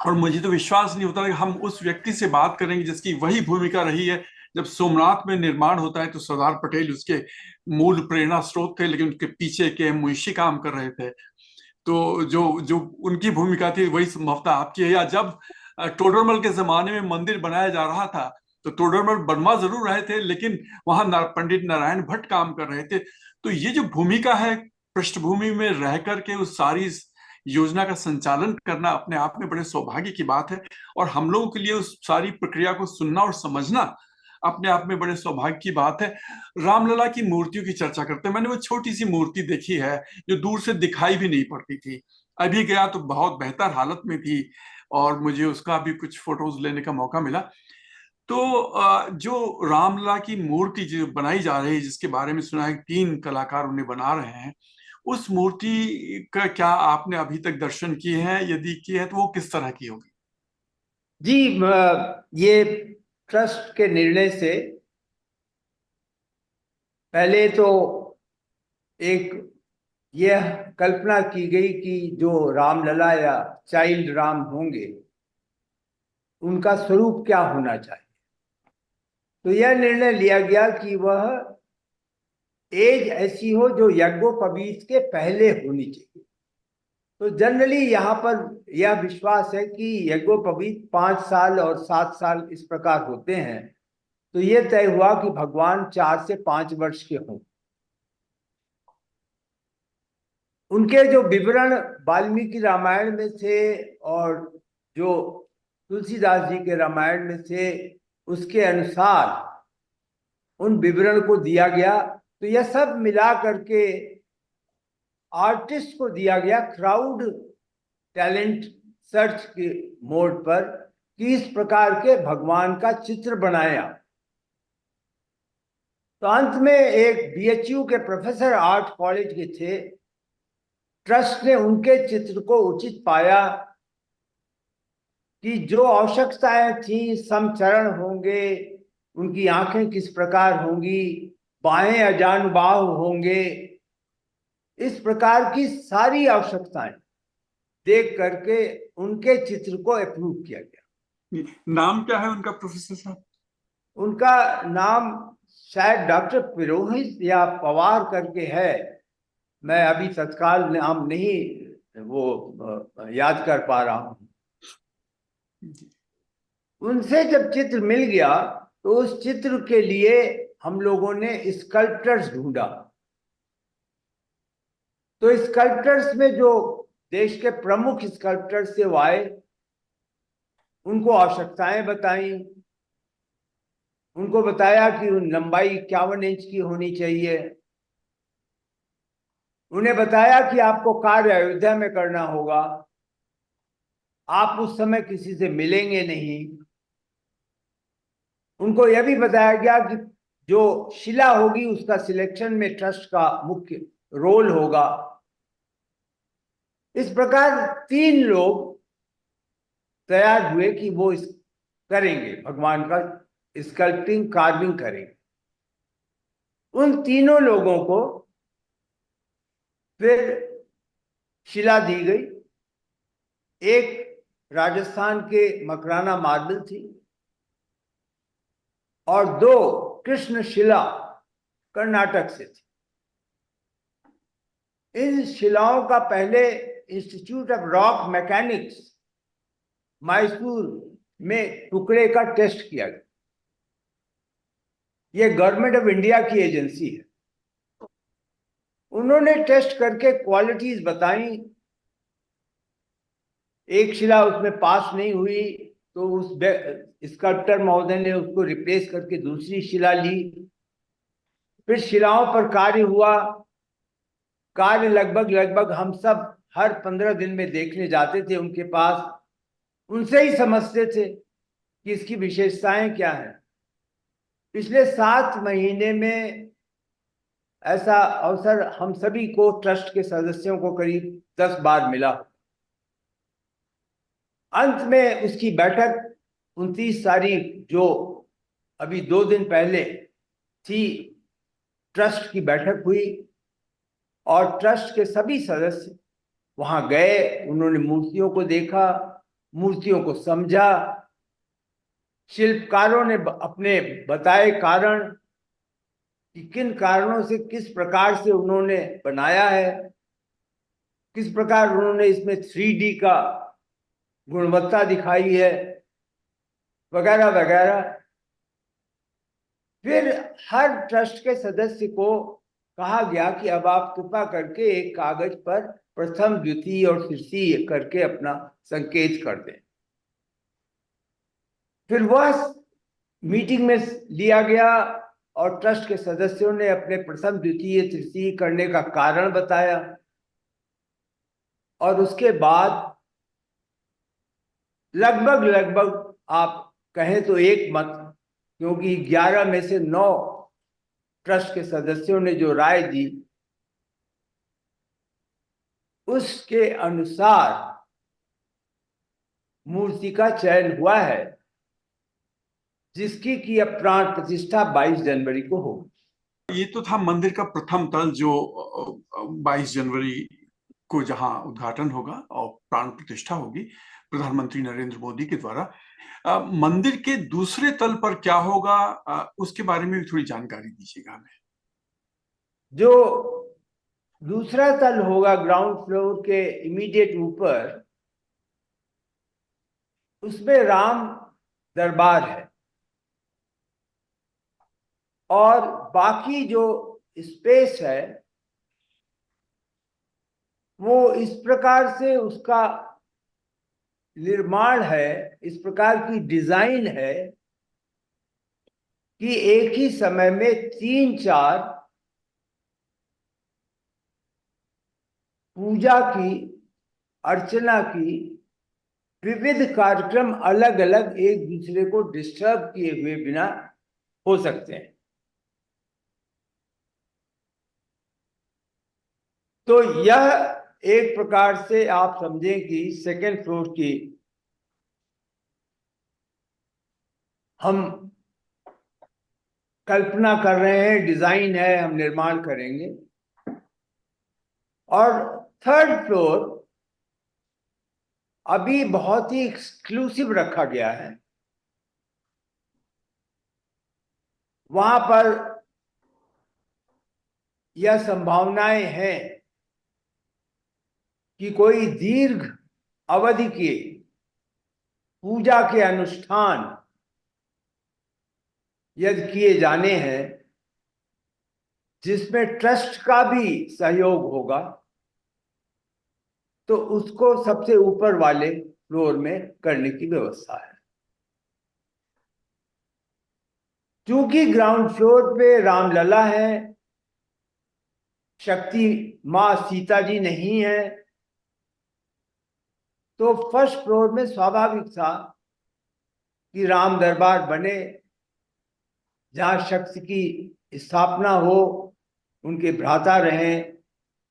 और मुझे तो विश्वास नहीं होता कि हम उस व्यक्ति से बात करेंगे जिसकी वही भूमिका रही है। जब सोमनाथ में निर्माण होता है तो सरदार पटेल उसके मूल प्रेरणा स्रोत थे, लेकिन उनके पीछे के मुंशी काम कर रहे थे। तो जो जो उनकी भूमिका थी वही संभवतः आपकी है। या जब टोडरमल के जमाने में मंदिर बनाया जा रहा था तो टोडरमल बनवा जरूर रहे थे, लेकिन वहां पंडित नारायण भट्ट काम कर रहे थे। तो ये जो भूमिका है, पृष्ठभूमि में रह करके उस सारी योजना का संचालन करना अपने आप में बड़े सौभाग्य की बात है। और हम लोगों के लिए उस सारी प्रक्रिया को सुनना और समझना अपने आप में बड़े सौभाग्य की बात है। रामलला की मूर्तियों की चर्चा करते हैं, मैंने वो छोटी सी मूर्ति देखी है जो दूर से दिखाई भी नहीं पड़ती थी। अभी गया तो बहुत बेहतर हालत में थी और मुझे उसका भी कुछ फोटोज लेने का मौका मिला। तो जो रामलला की मूर्ति जो बनाई जा रही है, जिसके बारे में सुना है 3 कलाकार उन्हें बना रहे हैं, उस मूर्ति का क्या आपने अभी तक दर्शन किए हैं? यदि किए हैं तो वो किस तरह की होगी? जी, ये ट्रस्ट के निर्णय से पहले तो एक यह कल्पना की गई कि जो रामलला या चाइल्ड राम होंगे उनका स्वरूप क्या होना चाहिए। तो यह निर्णय लिया गया कि वह एज ऐसी हो जो यज्ञोपवीत के पहले होनी चाहिए। तो जनरली यहाँ पर यह विश्वास है कि यज्ञोपवीत 5 साल और 7 साल इस प्रकार होते हैं। तो यह तय हुआ कि भगवान 4 से 5 वर्ष के हों। उनके जो विवरण वाल्मीकि रामायण में थे और जो तुलसीदास जी के रामायण में थे उसके अनुसार उन विवरण को दिया गया। तो यह सब मिला करके आर्टिस्ट को दिया गया क्राउड टैलेंट सर्च के मोड पर कि इस प्रकार के भगवान का चित्र बनाया। तो अंत में एक बीएचयू के प्रोफेसर आर्ट कॉलेज के थे, ट्रस्ट ने उनके चित्र को उचित पाया कि जो आवश्यकताएं थी, समचरण होंगे, उनकी आंखें किस प्रकार होंगी, बाहें अजानुबाहु होंगे, इस प्रकार की सारी आवश्यकताएं देख करके उनके चित्र को अप्रूव किया गया। नाम क्या है उनका प्रोफेसर साहब? उनका नाम शायद डॉक्टर पुरोहित या पवार करके है, मैं अभी तत्काल नाम नहीं वो याद कर पा रहा हूं। उनसे जब चित्र मिल गया तो उस चित्र के लिए हम लोगों ने स्कल्प्टर्स ढूंढा। तो स्कल्प्टर्स में जो देश के प्रमुख स्कल्प्टर्स थे वो आए, उनको आवश्यकताएं बताई, उनको बताया कि लंबाई 51 इंच की होनी चाहिए। उन्हें बताया कि आपको कार्य अयोध्या में करना होगा, आप उस समय किसी से मिलेंगे नहीं। उनको यह भी बताया गया कि जो शिला होगी उसका सिलेक्शन में ट्रस्ट का मुख्य रोल होगा। इस प्रकार 3 लोग तैयार हुए कि वो इस करेंगे, भगवान का स्कल्पटिंग कार्विंग करेंगे। उन तीनों लोगों को फिर शिला दी गई। एक राजस्थान के मकराना मार्बल थी और 2 कृष्ण शिला कर्नाटक से थी। इन शिलाओं का पहले institute of rock mechanics Mysore में टुकड़े का टेस्ट किया गया। यह गवर्नमेंट ऑफ इंडिया की एजेंसी है। उन्होंने टेस्ट करके क्वालिटीज बताई। एक शिला उसमें पास नहीं हुई तो उस स्कल्प्टर महोदय ने उसको रिप्लेस करके दूसरी शिला ली। फिर शिलाओं पर कार्य हुआ। कार्य लगभग हम सब हर 15 दिन में देखने जाते थे उनके पास, उनसे ही समझते थे कि इसकी विशेषताएं क्या हैं। पिछले 7 महीने में ऐसा अवसर हम सभी को, ट्रस्ट के सदस्यों को करीब 10 बार मिला। अंत में उसकी बैठक 29 तारीख, जो अभी 2 दिन पहले थी, ट्रस्ट की बैठक हुई और ट्रस्ट के सभी सदस्य वहां गए। उन्होंने मूर्तियों को देखा, मूर्तियों को समझा। शिल्पकारों ने अपने बताए कारण कि किन कारणों से, किस प्रकार से उन्होंने बनाया है, किस प्रकार उन्होंने इसमें 3D का गुणवत्ता दिखाई है, वगैरह वगैरह। फिर हर ट्रस्ट के सदस्य को कहा गया कि अब आप कृपा करके एक कागज पर प्रथम, द्वितीय और तृतीय करके अपना संकेत कर दें। फिर वह मीटिंग में लिया गया और ट्रस्ट के सदस्यों ने अपने प्रथम, द्वितीय, तृतीय करने का कारण बताया। और उसके बाद लगभग आप कहें तो एक मत, क्योंकि 11 में से 9 ट्रस्ट के सदस्यों ने जो राय दी उसके अनुसार मूर्ति का चयन हुआ है, जिसकी कि अब प्राण प्रतिष्ठा 22 जनवरी को होगी। ये तो था मंदिर का प्रथम तल जो 22 जनवरी को जहां उद्घाटन होगा और प्राण प्रतिष्ठा होगी प्रधानमंत्री नरेंद्र मोदी के द्वारा। मंदिर के दूसरे तल पर क्या होगा, उसके बारे में भी थोड़ी जानकारी दीजिएगा हमें। जो दूसरा तल होगा ग्राउंड फ्लोर के इमीडिएट ऊपर, उसमें राम दरबार है और बाकी जो स्पेस है वो इस प्रकार से उसका निर्माण है, इस प्रकार की डिजाइन है कि एक ही समय में 3-4 पूजा की, अर्चना की विविध कार्यक्रम अलग अलग एक दूसरे को डिस्टर्ब किए हुए बिना हो सकते हैं। तो यह एक प्रकार से आप समझें कि सेकेंड फ्लोर की हम कल्पना कर रहे हैं, डिजाइन है, हम निर्माण करेंगे। और थर्ड फ्लोर अभी बहुत ही एक्सक्लूसिव रखा गया है। वहां पर यह संभावनाएं हैं कि कोई दीर्घ अवधि के पूजा के अनुष्ठान यदि किए जाने हैं जिसमें ट्रस्ट का भी सहयोग होगा, तो उसको सबसे ऊपर वाले फ्लोर में करने की व्यवस्था है। क्योंकि ग्राउंड फ्लोर पे रामलला है, शक्ति मां सीता जी नहीं है, तो फर्स्ट फ्लोर में स्वाभाविक था कि राम दरबार बने, जहां शक्ति की स्थापना हो, उनके भ्राता रहें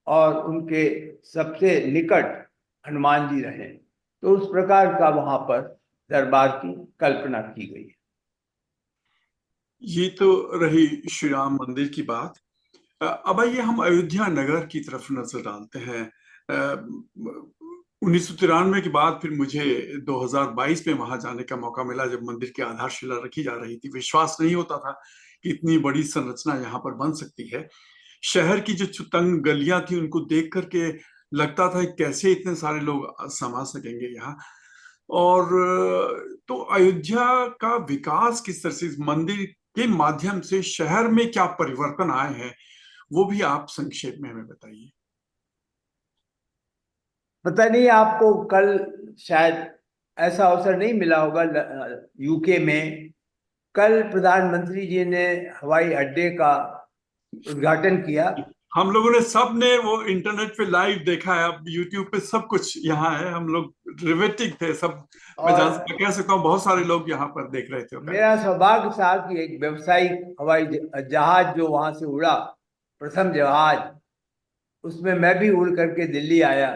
और उनके सबसे निकट हनुमान जी रहें। तो उस प्रकार का वहां पर दरबार की कल्पना की गई है। ये तो रही श्री राम मंदिर की बात। अब आइए हम अयोध्या नगर की तरफ नजर डालते हैं। 1993 के बाद फिर मुझे 2022 में वहां जाने का मौका मिला, जब मंदिर की आधारशिला रखी जा रही थी। विश्वास नहीं होता था कि इतनी बड़ी संरचना यहाँ पर बन सकती है। शहर की जो तंग गलियां थी उनको देख करके लगता था कैसे इतने सारे लोग समा सकेंगे यहाँ। और तो अयोध्या का विकास किस तरह से, इस मंदिर के माध्यम से शहर में क्या परिवर्तन आए हैं, वो भी आप संक्षेप में हमें बताइए। पता नहीं आपको कल शायद ऐसा अवसर नहीं मिला होगा, यूके में कल प्रधानमंत्री जी ने हवाई अड्डे का उद्घाटन किया। हम लोगों ने सब ने वो इंटरनेट पे लाइव देखा है, अब यूट्यूब पे सब कुछ यहाँ है। हम लोग रिवेटिव थे सब। मैं कह सकता हूँ बहुत सारे लोग यहाँ पर देख रहे थे। मेरा सौभाग्य था कि एक व्यावसायिक हवाई जहाज जो वहां से उड़ा, प्रथम जहाज, उसमें मैं भी उड़ करके दिल्ली आया।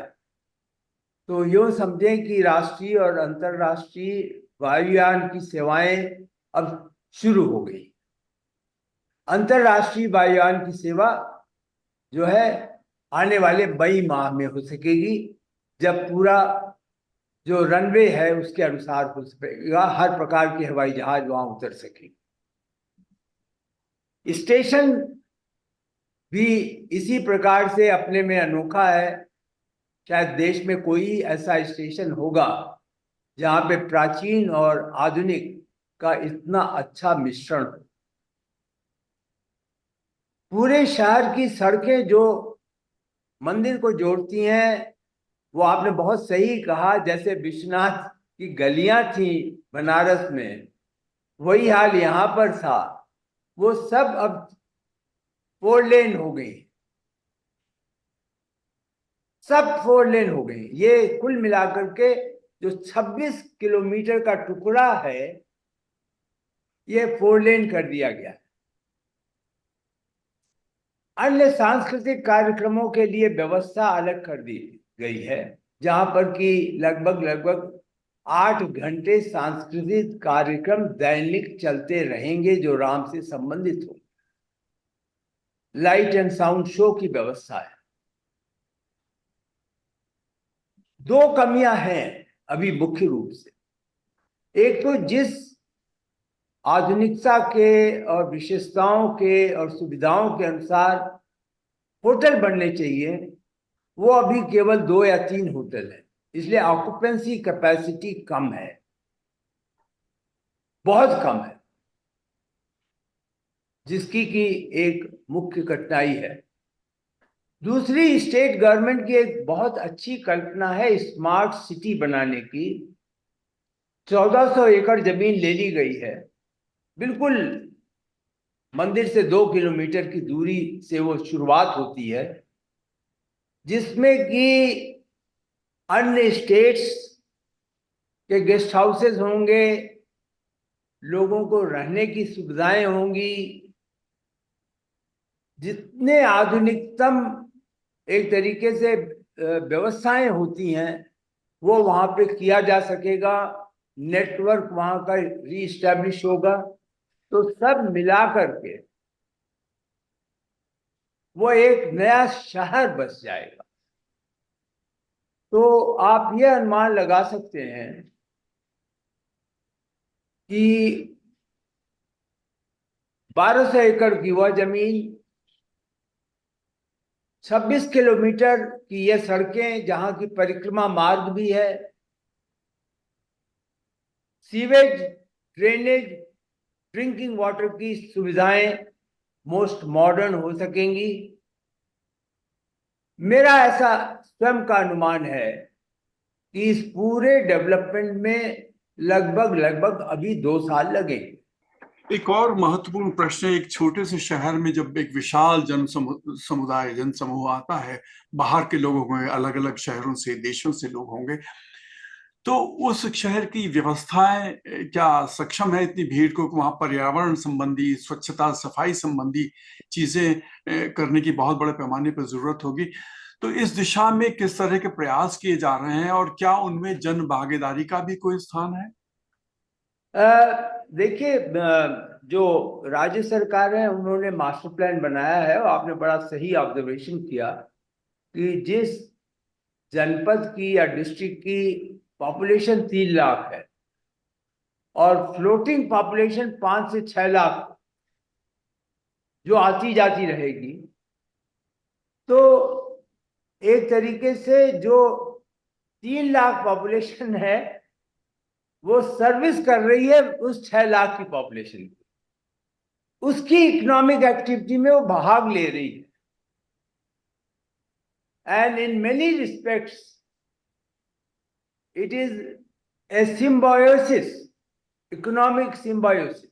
तो यूं समझें कि राष्ट्रीय और अंतर्राष्ट्रीय वायुयान की सेवाएं अब शुरू हो गई। अंतर्राष्ट्रीय वायुयान की सेवा जो है आने वाले मई माह में हो सकेगी, जब पूरा जो रनवे है उसके अनुसार हो सकेगा, हर प्रकार के हवाई जहाज वहां उतर सकेंगे। स्टेशन भी इसी प्रकार से अपने में अनोखा है। शायद देश में कोई ऐसा स्टेशन होगा जहां पे प्राचीन और आधुनिक का इतना अच्छा मिश्रण हो। पूरे शहर की सड़कें जो मंदिर को जोड़ती हैं, वो आपने बहुत सही कहा, जैसे विश्वनाथ की गलियां थी बनारस में, वही हाल यहाँ पर था। वो सब अब 4 लेन हो गई, सब 4 लेन हो गई। ये कुल मिलाकर के जो 26 किलोमीटर का टुकड़ा है, ये 4 लेन कर दिया गया है। अन्य सांस्कृतिक कार्यक्रमों के लिए व्यवस्था अलग कर दी गई है, जहां पर कि लगभग 8 घंटे सांस्कृतिक कार्यक्रम दैनिक चलते रहेंगे जो राम से संबंधित हो। लाइट एंड साउंड शो की व्यवस्था है। दो कमियां हैं अभी मुख्य रूप से। एक तो जिस आधुनिकता के और विशेषताओं के और सुविधाओं के अनुसार होटल बनने चाहिए, वो अभी केवल 2 या 3 होटल हैं, इसलिए ऑक्यूपेंसी कैपेसिटी कम है, बहुत कम है, जिसकी की एक मुख्य कठिनाई है। दूसरी, स्टेट गवर्नमेंट की एक बहुत अच्छी कल्पना है स्मार्ट सिटी बनाने की। 1400 एकड़ जमीन ले ली गई है, बिल्कुल मंदिर से 2 किलोमीटर की दूरी से वो शुरुआत होती है, जिसमें कि अन्य स्टेट्स के गेस्ट हाउसेस होंगे, लोगों को रहने की सुविधाएं होंगी, जितने आधुनिकतम एक तरीके से व्यवस्थाएं होती हैं वो वहां पे किया जा सकेगा। नेटवर्क वहां का रीस्टैब्लिश होगा, तो सब मिला करके वो एक नया शहर बस जाएगा। तो आप ये अनुमान लगा सकते हैं कि 1200 एकड़ की वह जमीन, 26 किलोमीटर की ये सड़कें जहां की परिक्रमा मार्ग भी है, सीवेज, ड्रेनेज, ड्रिंकिंग वाटर की सुविधाएं मोस्ट मॉडर्न हो सकेंगी। मेरा ऐसा स्वयं का अनुमान है कि इस पूरे डेवलपमेंट में लगभग अभी 2 साल लगेंगे। एक और महत्वपूर्ण प्रश्न है, एक छोटे से शहर में जब एक विशाल समुदाय जन समूह आता है, बाहर के लोग होंगे, अलग अलग शहरों से, देशों से लोग होंगे, तो उस शहर की व्यवस्थाएं क्या सक्षम है इतनी भीड़ को कि वहां पर्यावरण संबंधी, स्वच्छता सफाई संबंधी चीजें करने की बहुत बड़े पैमाने पर जरूरत होगी। तो इस दिशा में किस तरह के प्रयास किए जा रहे हैं और क्या उनमें जन भागीदारी का भी कोई स्थान है? देखिए, जो राज्य सरकार है उन्होंने मास्टर प्लान बनाया है, और आपने बड़ा सही ऑब्जर्वेशन किया कि जिस जनपद की या डिस्ट्रिक्ट की पॉपुलेशन 3 लाख है और फ्लोटिंग पॉपुलेशन 5 से 6 लाख जो आती जाती रहेगी, तो एक तरीके से जो 3 लाख पॉपुलेशन है वो सर्विस कर रही है उस 6 लाख की पॉपुलेशन की, उसकी इकोनॉमिक एक्टिविटी में वो भाग ले रही है। And in many respects it is a symbiosis, economic symbiosis.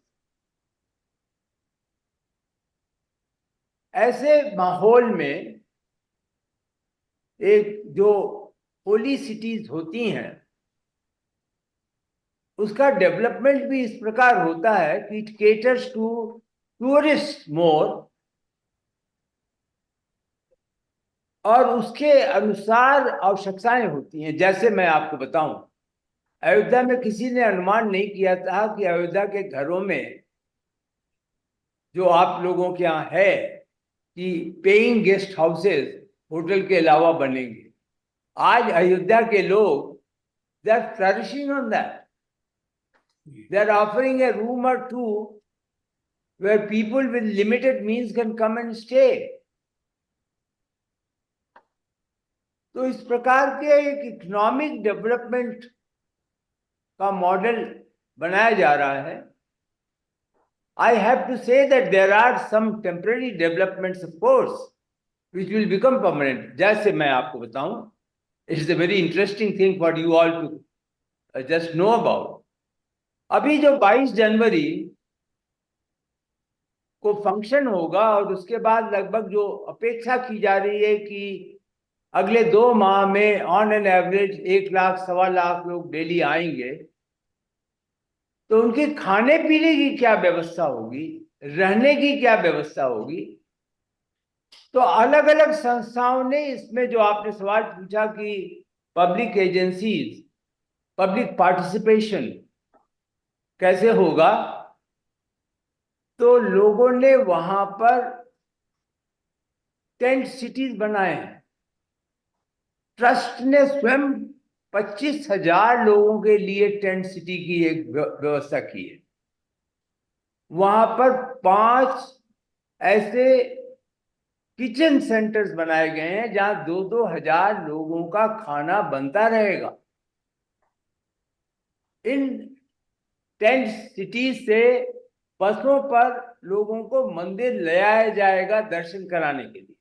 ऐसे माहौल में एक जो होली सिटीज होती हैं उसका डेवलपमेंट भी इस प्रकार होता है कि इट केटर्स टू टूरिस्ट मोर, और उसके अनुसार आवश्यकताएं होती हैं। जैसे मैं आपको बताऊं, अयोध्या में किसी ने अनुमान नहीं किया था कि अयोध्या के घरों में जो आप लोगों के यहाँ है कि पेइंग गेस्ट हाउसेस होटल के अलावा बनेंगे। आज अयोध्या के लोग they are flourishing on that, they are offering a room or two where people with limited means can come and stay. तो इस प्रकार के एक इकोनॉमिक डेवलपमेंट का मॉडल बनाया जा रहा है। I have to say that there are some temporary developments, of course, which will become permanent. जैसे मैं आपको बताऊं, it is a very interesting thing for you all to just know about. अभी जो 22 जनवरी को फंक्शन होगा और उसके बाद लगभग जो अपेक्षा की जा रही है कि अगले 2 माह में on an average 1 lakh, 1.25 lakh लोग डेली आएंगे, तो उनके खाने पीने की क्या व्यवस्था होगी, रहने की क्या व्यवस्था होगी। तो अलग अलग संस्थाओं ने इसमें, जो आपने सवाल पूछा कि पब्लिक एजेंसीज, पब्लिक पार्टिसिपेशन कैसे होगा, तो लोगों ने वहां पर टेंट सिटीज बनाए हैं। ट्रस्ट ने स्वयं 25,000 लोगों के लिए टेंट सिटी की एक व्यवस्था की है। वहां पर 5 ऐसे किचन सेंटर्स बनाए गए हैं जहां 2-2 हजार लोगों का खाना बनता रहेगा। इन टेंट सिटी से बसों पर लोगों को मंदिर ले आया जाएगा दर्शन कराने के लिए।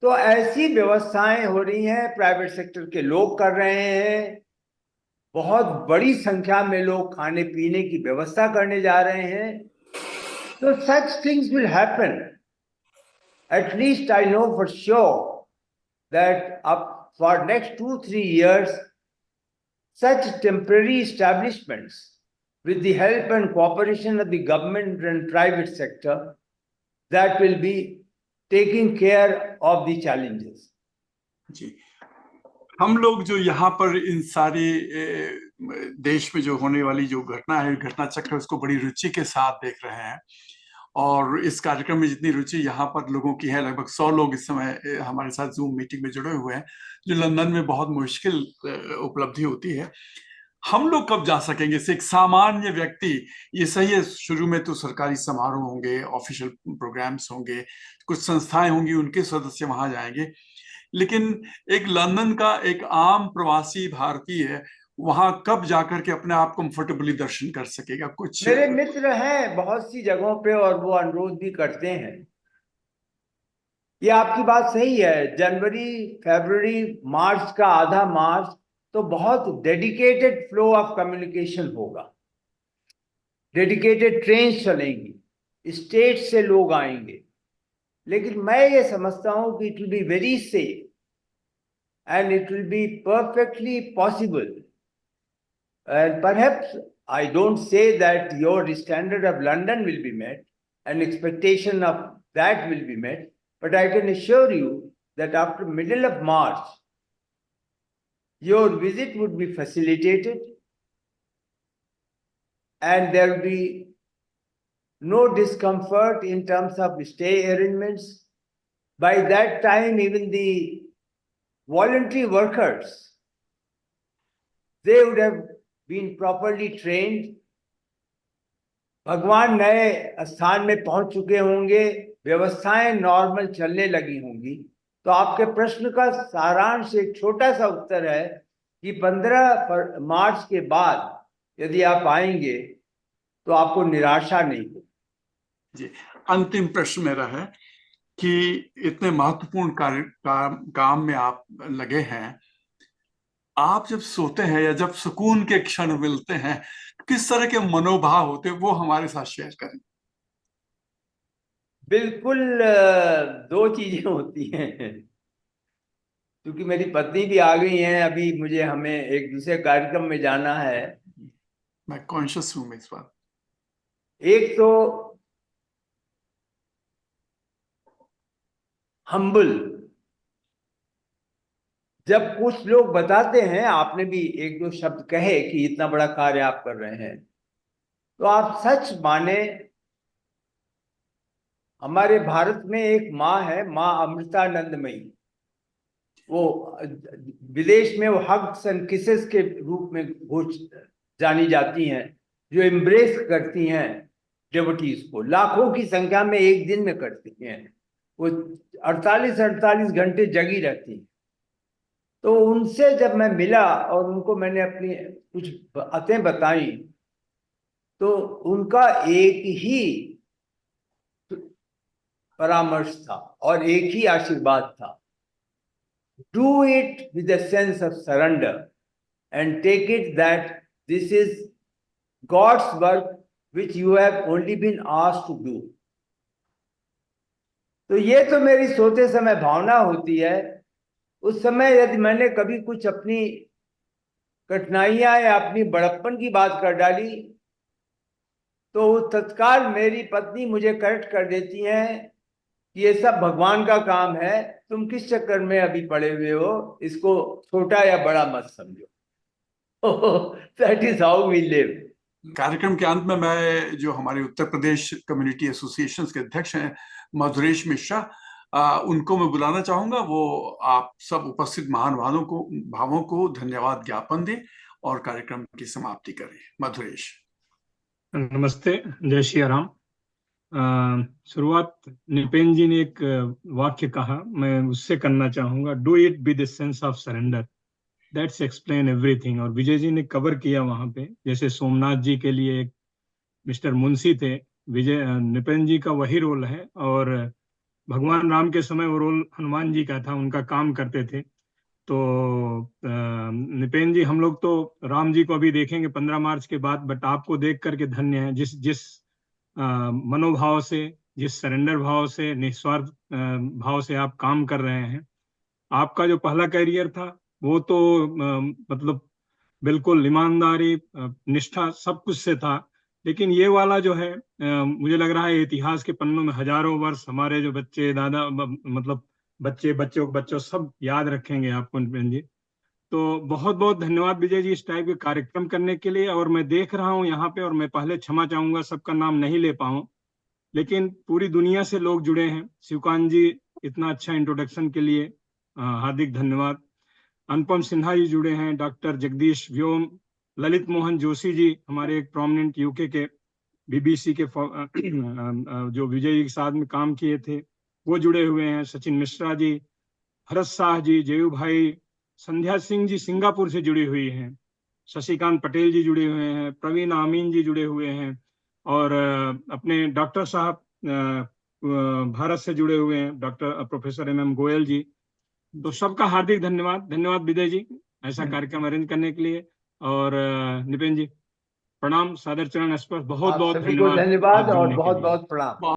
तो ऐसी व्यवस्थाएं हो रही हैं, प्राइवेट सेक्टर के लोग कर रहे हैं। बहुत बड़ी संख्या में लोग खाने पीने की व्यवस्था करने जा रहे हैं। तो such things will happen. At least I know for sure that up for next 2-3 years, such temporary establishments with the help and cooperation of the government and private sector, that will be taking care of the challenges. जी, हम लोग जो यहाँ पर इन सारी देश में जो होने वाली जो घटना है, घटना चक्र, उसको बड़ी रुचि के साथ देख रहे हैं। और इस कार्यक्रम में जितनी रुचि यहाँ पर लोगों की है, लगभग 100 लोग इस समय हमारे साथ जूम मीटिंग में जुड़े हुए हैं, जो लंदन में बहुत मुश्किल उपलब्धि होती है। हम लोग कब जा सकेंगे? एक सामान्य व्यक्ति, ये सही है, शुरू में तो सरकारी समारोह होंगे, ऑफिशियल प्रोग्राम्स होंगे, कुछ संस्थाएं होंगी, उनके सदस्य वहां जाएंगे, लेकिन एक लंदन का एक आम प्रवासी भारतीय वहां कब जाकर के अपने आप कंफर्टेबली दर्शन कर सकेगा? कुछ मेरे मित्र हैं बहुत सी जगहों पे और वो अनुरोध भी करते हैं। ये आपकी बात सही है। जनवरी, फरवरी, मार्च का आधा मार्च तो बहुत डेडिकेटेड फ्लो ऑफ कम्युनिकेशन होगा। डेडिकेटेड ट्रेन चलेंगी, स्टेट से लोग आएंगे। लेकिन मैं ये समझता हूं कि it will be very safe and it will be perfectly possible. And perhaps I don't say that your standard of London will be met, an expectation of that will be met, but I can assure you that after middle of March, your visit would be facilitated and there will be no discomfort in terms of stay arrangements. By that time, even the voluntary workers, they would have been properly trained. भगवान नए स्थान में पहुंच चुके होंगे, व्यवस्थाएं normal चलने लगी होंगी। तो आपके प्रश्न का सारांश एक छोटा सा उत्तर है कि 15 मार्च के बाद यदि आप आएंगे तो आपको निराशा नहीं होगी। जी, अंतिम प्रश्न मेरा है कि इतने महत्वपूर्ण काम में आप लगे हैं, आप जब सोते हैं या जब सुकून के क्षण मिलते हैं, किस तरह के मनोभाव होते हैं, वो हमारे साथ शेयर करें। बिल्कुल, 2 चीजें होती हैं। क्योंकि मेरी पत्नी भी आ गई हैं, अभी मुझे हमें एक दूसरे कार्यक्रम में जाना है। मैं कॉन्शियस हूं इस बात। एक तो हम्बल, जब कुछ लोग बताते हैं, आपने भी 1-2 शब्द कहे कि इतना बड़ा कार्य आप कर रहे हैं, तो आप सच माने। हमारे भारत में एक माँ है, माँ अमृतानंदमयी। वो विदेश में वो हग्स एंड किसेस के रूप में जानी जाती हैं, जो एम्ब्रेस करती हैं डेवोटीज को। लाखों की संख्या में एक दिन में करती हैं। वो 48 घंटे जगी रहती हैं। तो उनसे जब मैं मिला और उनको मैंने अपनी कुछ बातें बताई, तो उनका एक ही परामर्श था और एक ही आशीर्वाद था, do it with a sense of surrender and take it that this is God's work which you have only been asked to do. तो ये तो मेरी सोते समय भावना होती है। उस समय यदि मैंने कभी कुछ अपनी कठिनाइयां या अपनी बड़प्पन की बात कर डाली, तो तत्काल मेरी पत्नी मुझे करेक्ट कर देती हैं कि ये सब भगवान का काम है, तुम किस चक्कर में अभी पड़े हुए हो, इसको छोटा या बड़ा मत समझो। That is how we live. कार्यक्रम के अंत में मैं, जो हमारे उत्तर प्रदेश कम्युनिटी एसोसिएशन के अध्यक्ष हैं, मधुरेश मिश्रा, उनको मैं बुलाना चाहूंगा। वो आप सब उपस्थित भावों को धन्यवाद ज्ञापन दें और कार्यक्रम की समाप्ति करें। मधुरेश। नमस्ते, जय श्री राम। शुरुआत निपेन जी ने एक वाक्य कहा, मैं उससे करना चाहूंगा, do it with the sense of surrender, that's explain everything. और विजय जी ने कवर किया वहां पे, जैसे सोमनाथ जी के लिए एक मिस्टर मुंशी थे, विजय निपेन जी का वही रोल है, और भगवान राम के समय वो रोल हनुमान जी का था, उनका काम करते थे। तो निपेन जी, हम लोग तो राम जी को अभी देखेंगे 15 मार्च के बाद, बट आपको देख करके धन्य है, जिस मनोभाव से, जिस सरेंडर भाव से, निस्वार्थ भाव से आप काम कर रहे हैं। आपका जो पहला कैरियर था वो तो मतलब बिल्कुल ईमानदारी, निष्ठा, सब कुछ से था, लेकिन ये वाला जो है मुझे लग रहा है इतिहास के पन्नों में हजारों वर्ष हमारे जो बच्चे, दादा, मतलब बच्चों सब याद रखेंगे आपको निपेन जी। तो बहुत बहुत धन्यवाद विजय जी इस टाइप के कार्यक्रम करने के लिए। और मैं देख रहा हूँ यहाँ पे, और मैं पहले क्षमा चाहूंगा सबका नाम नहीं ले पाऊँ, लेकिन पूरी दुनिया से लोग जुड़े हैं। शिवकांत जी, इतना अच्छा इंट्रोडक्शन के लिए हार्दिक धन्यवाद। अनुपम सिन्हा जी जुड़े हैं, डॉक्टर जगदीश व्योम, ललित मोहन जोशी जी, हमारे एक प्रोमिनेंट यूके के बीबीसी के जो विजय जी के साथ में काम किए थे, वो जुड़े हुए हैं। सचिन मिश्रा जी, भरत शाह जी, जयू भाई, संध्या सिंह जी सिंगापुर से जुड़ी हुई हैं, शशिकांत पटेल जी जुड़े हुए हैं, प्रवीण आमीन जी जुड़े हुए हैं, और अपने डॉक्टर साहब भारत से जुड़े हुए हैं, डॉक्टर प्रोफेसर MM गोयल जी। तो सबका हार्दिक धन्यवाद। धन्यवाद विजय जी ऐसा कार्यक्रम अरेंज करने के लिए। और निपेन जी, प्रणाम, सादर चरण स्पर्श, बहुत बहुत सभी को धन्यवाद धन्यवाद आप और जुड़ने के बहुत लिए। बहुत प्रणाम।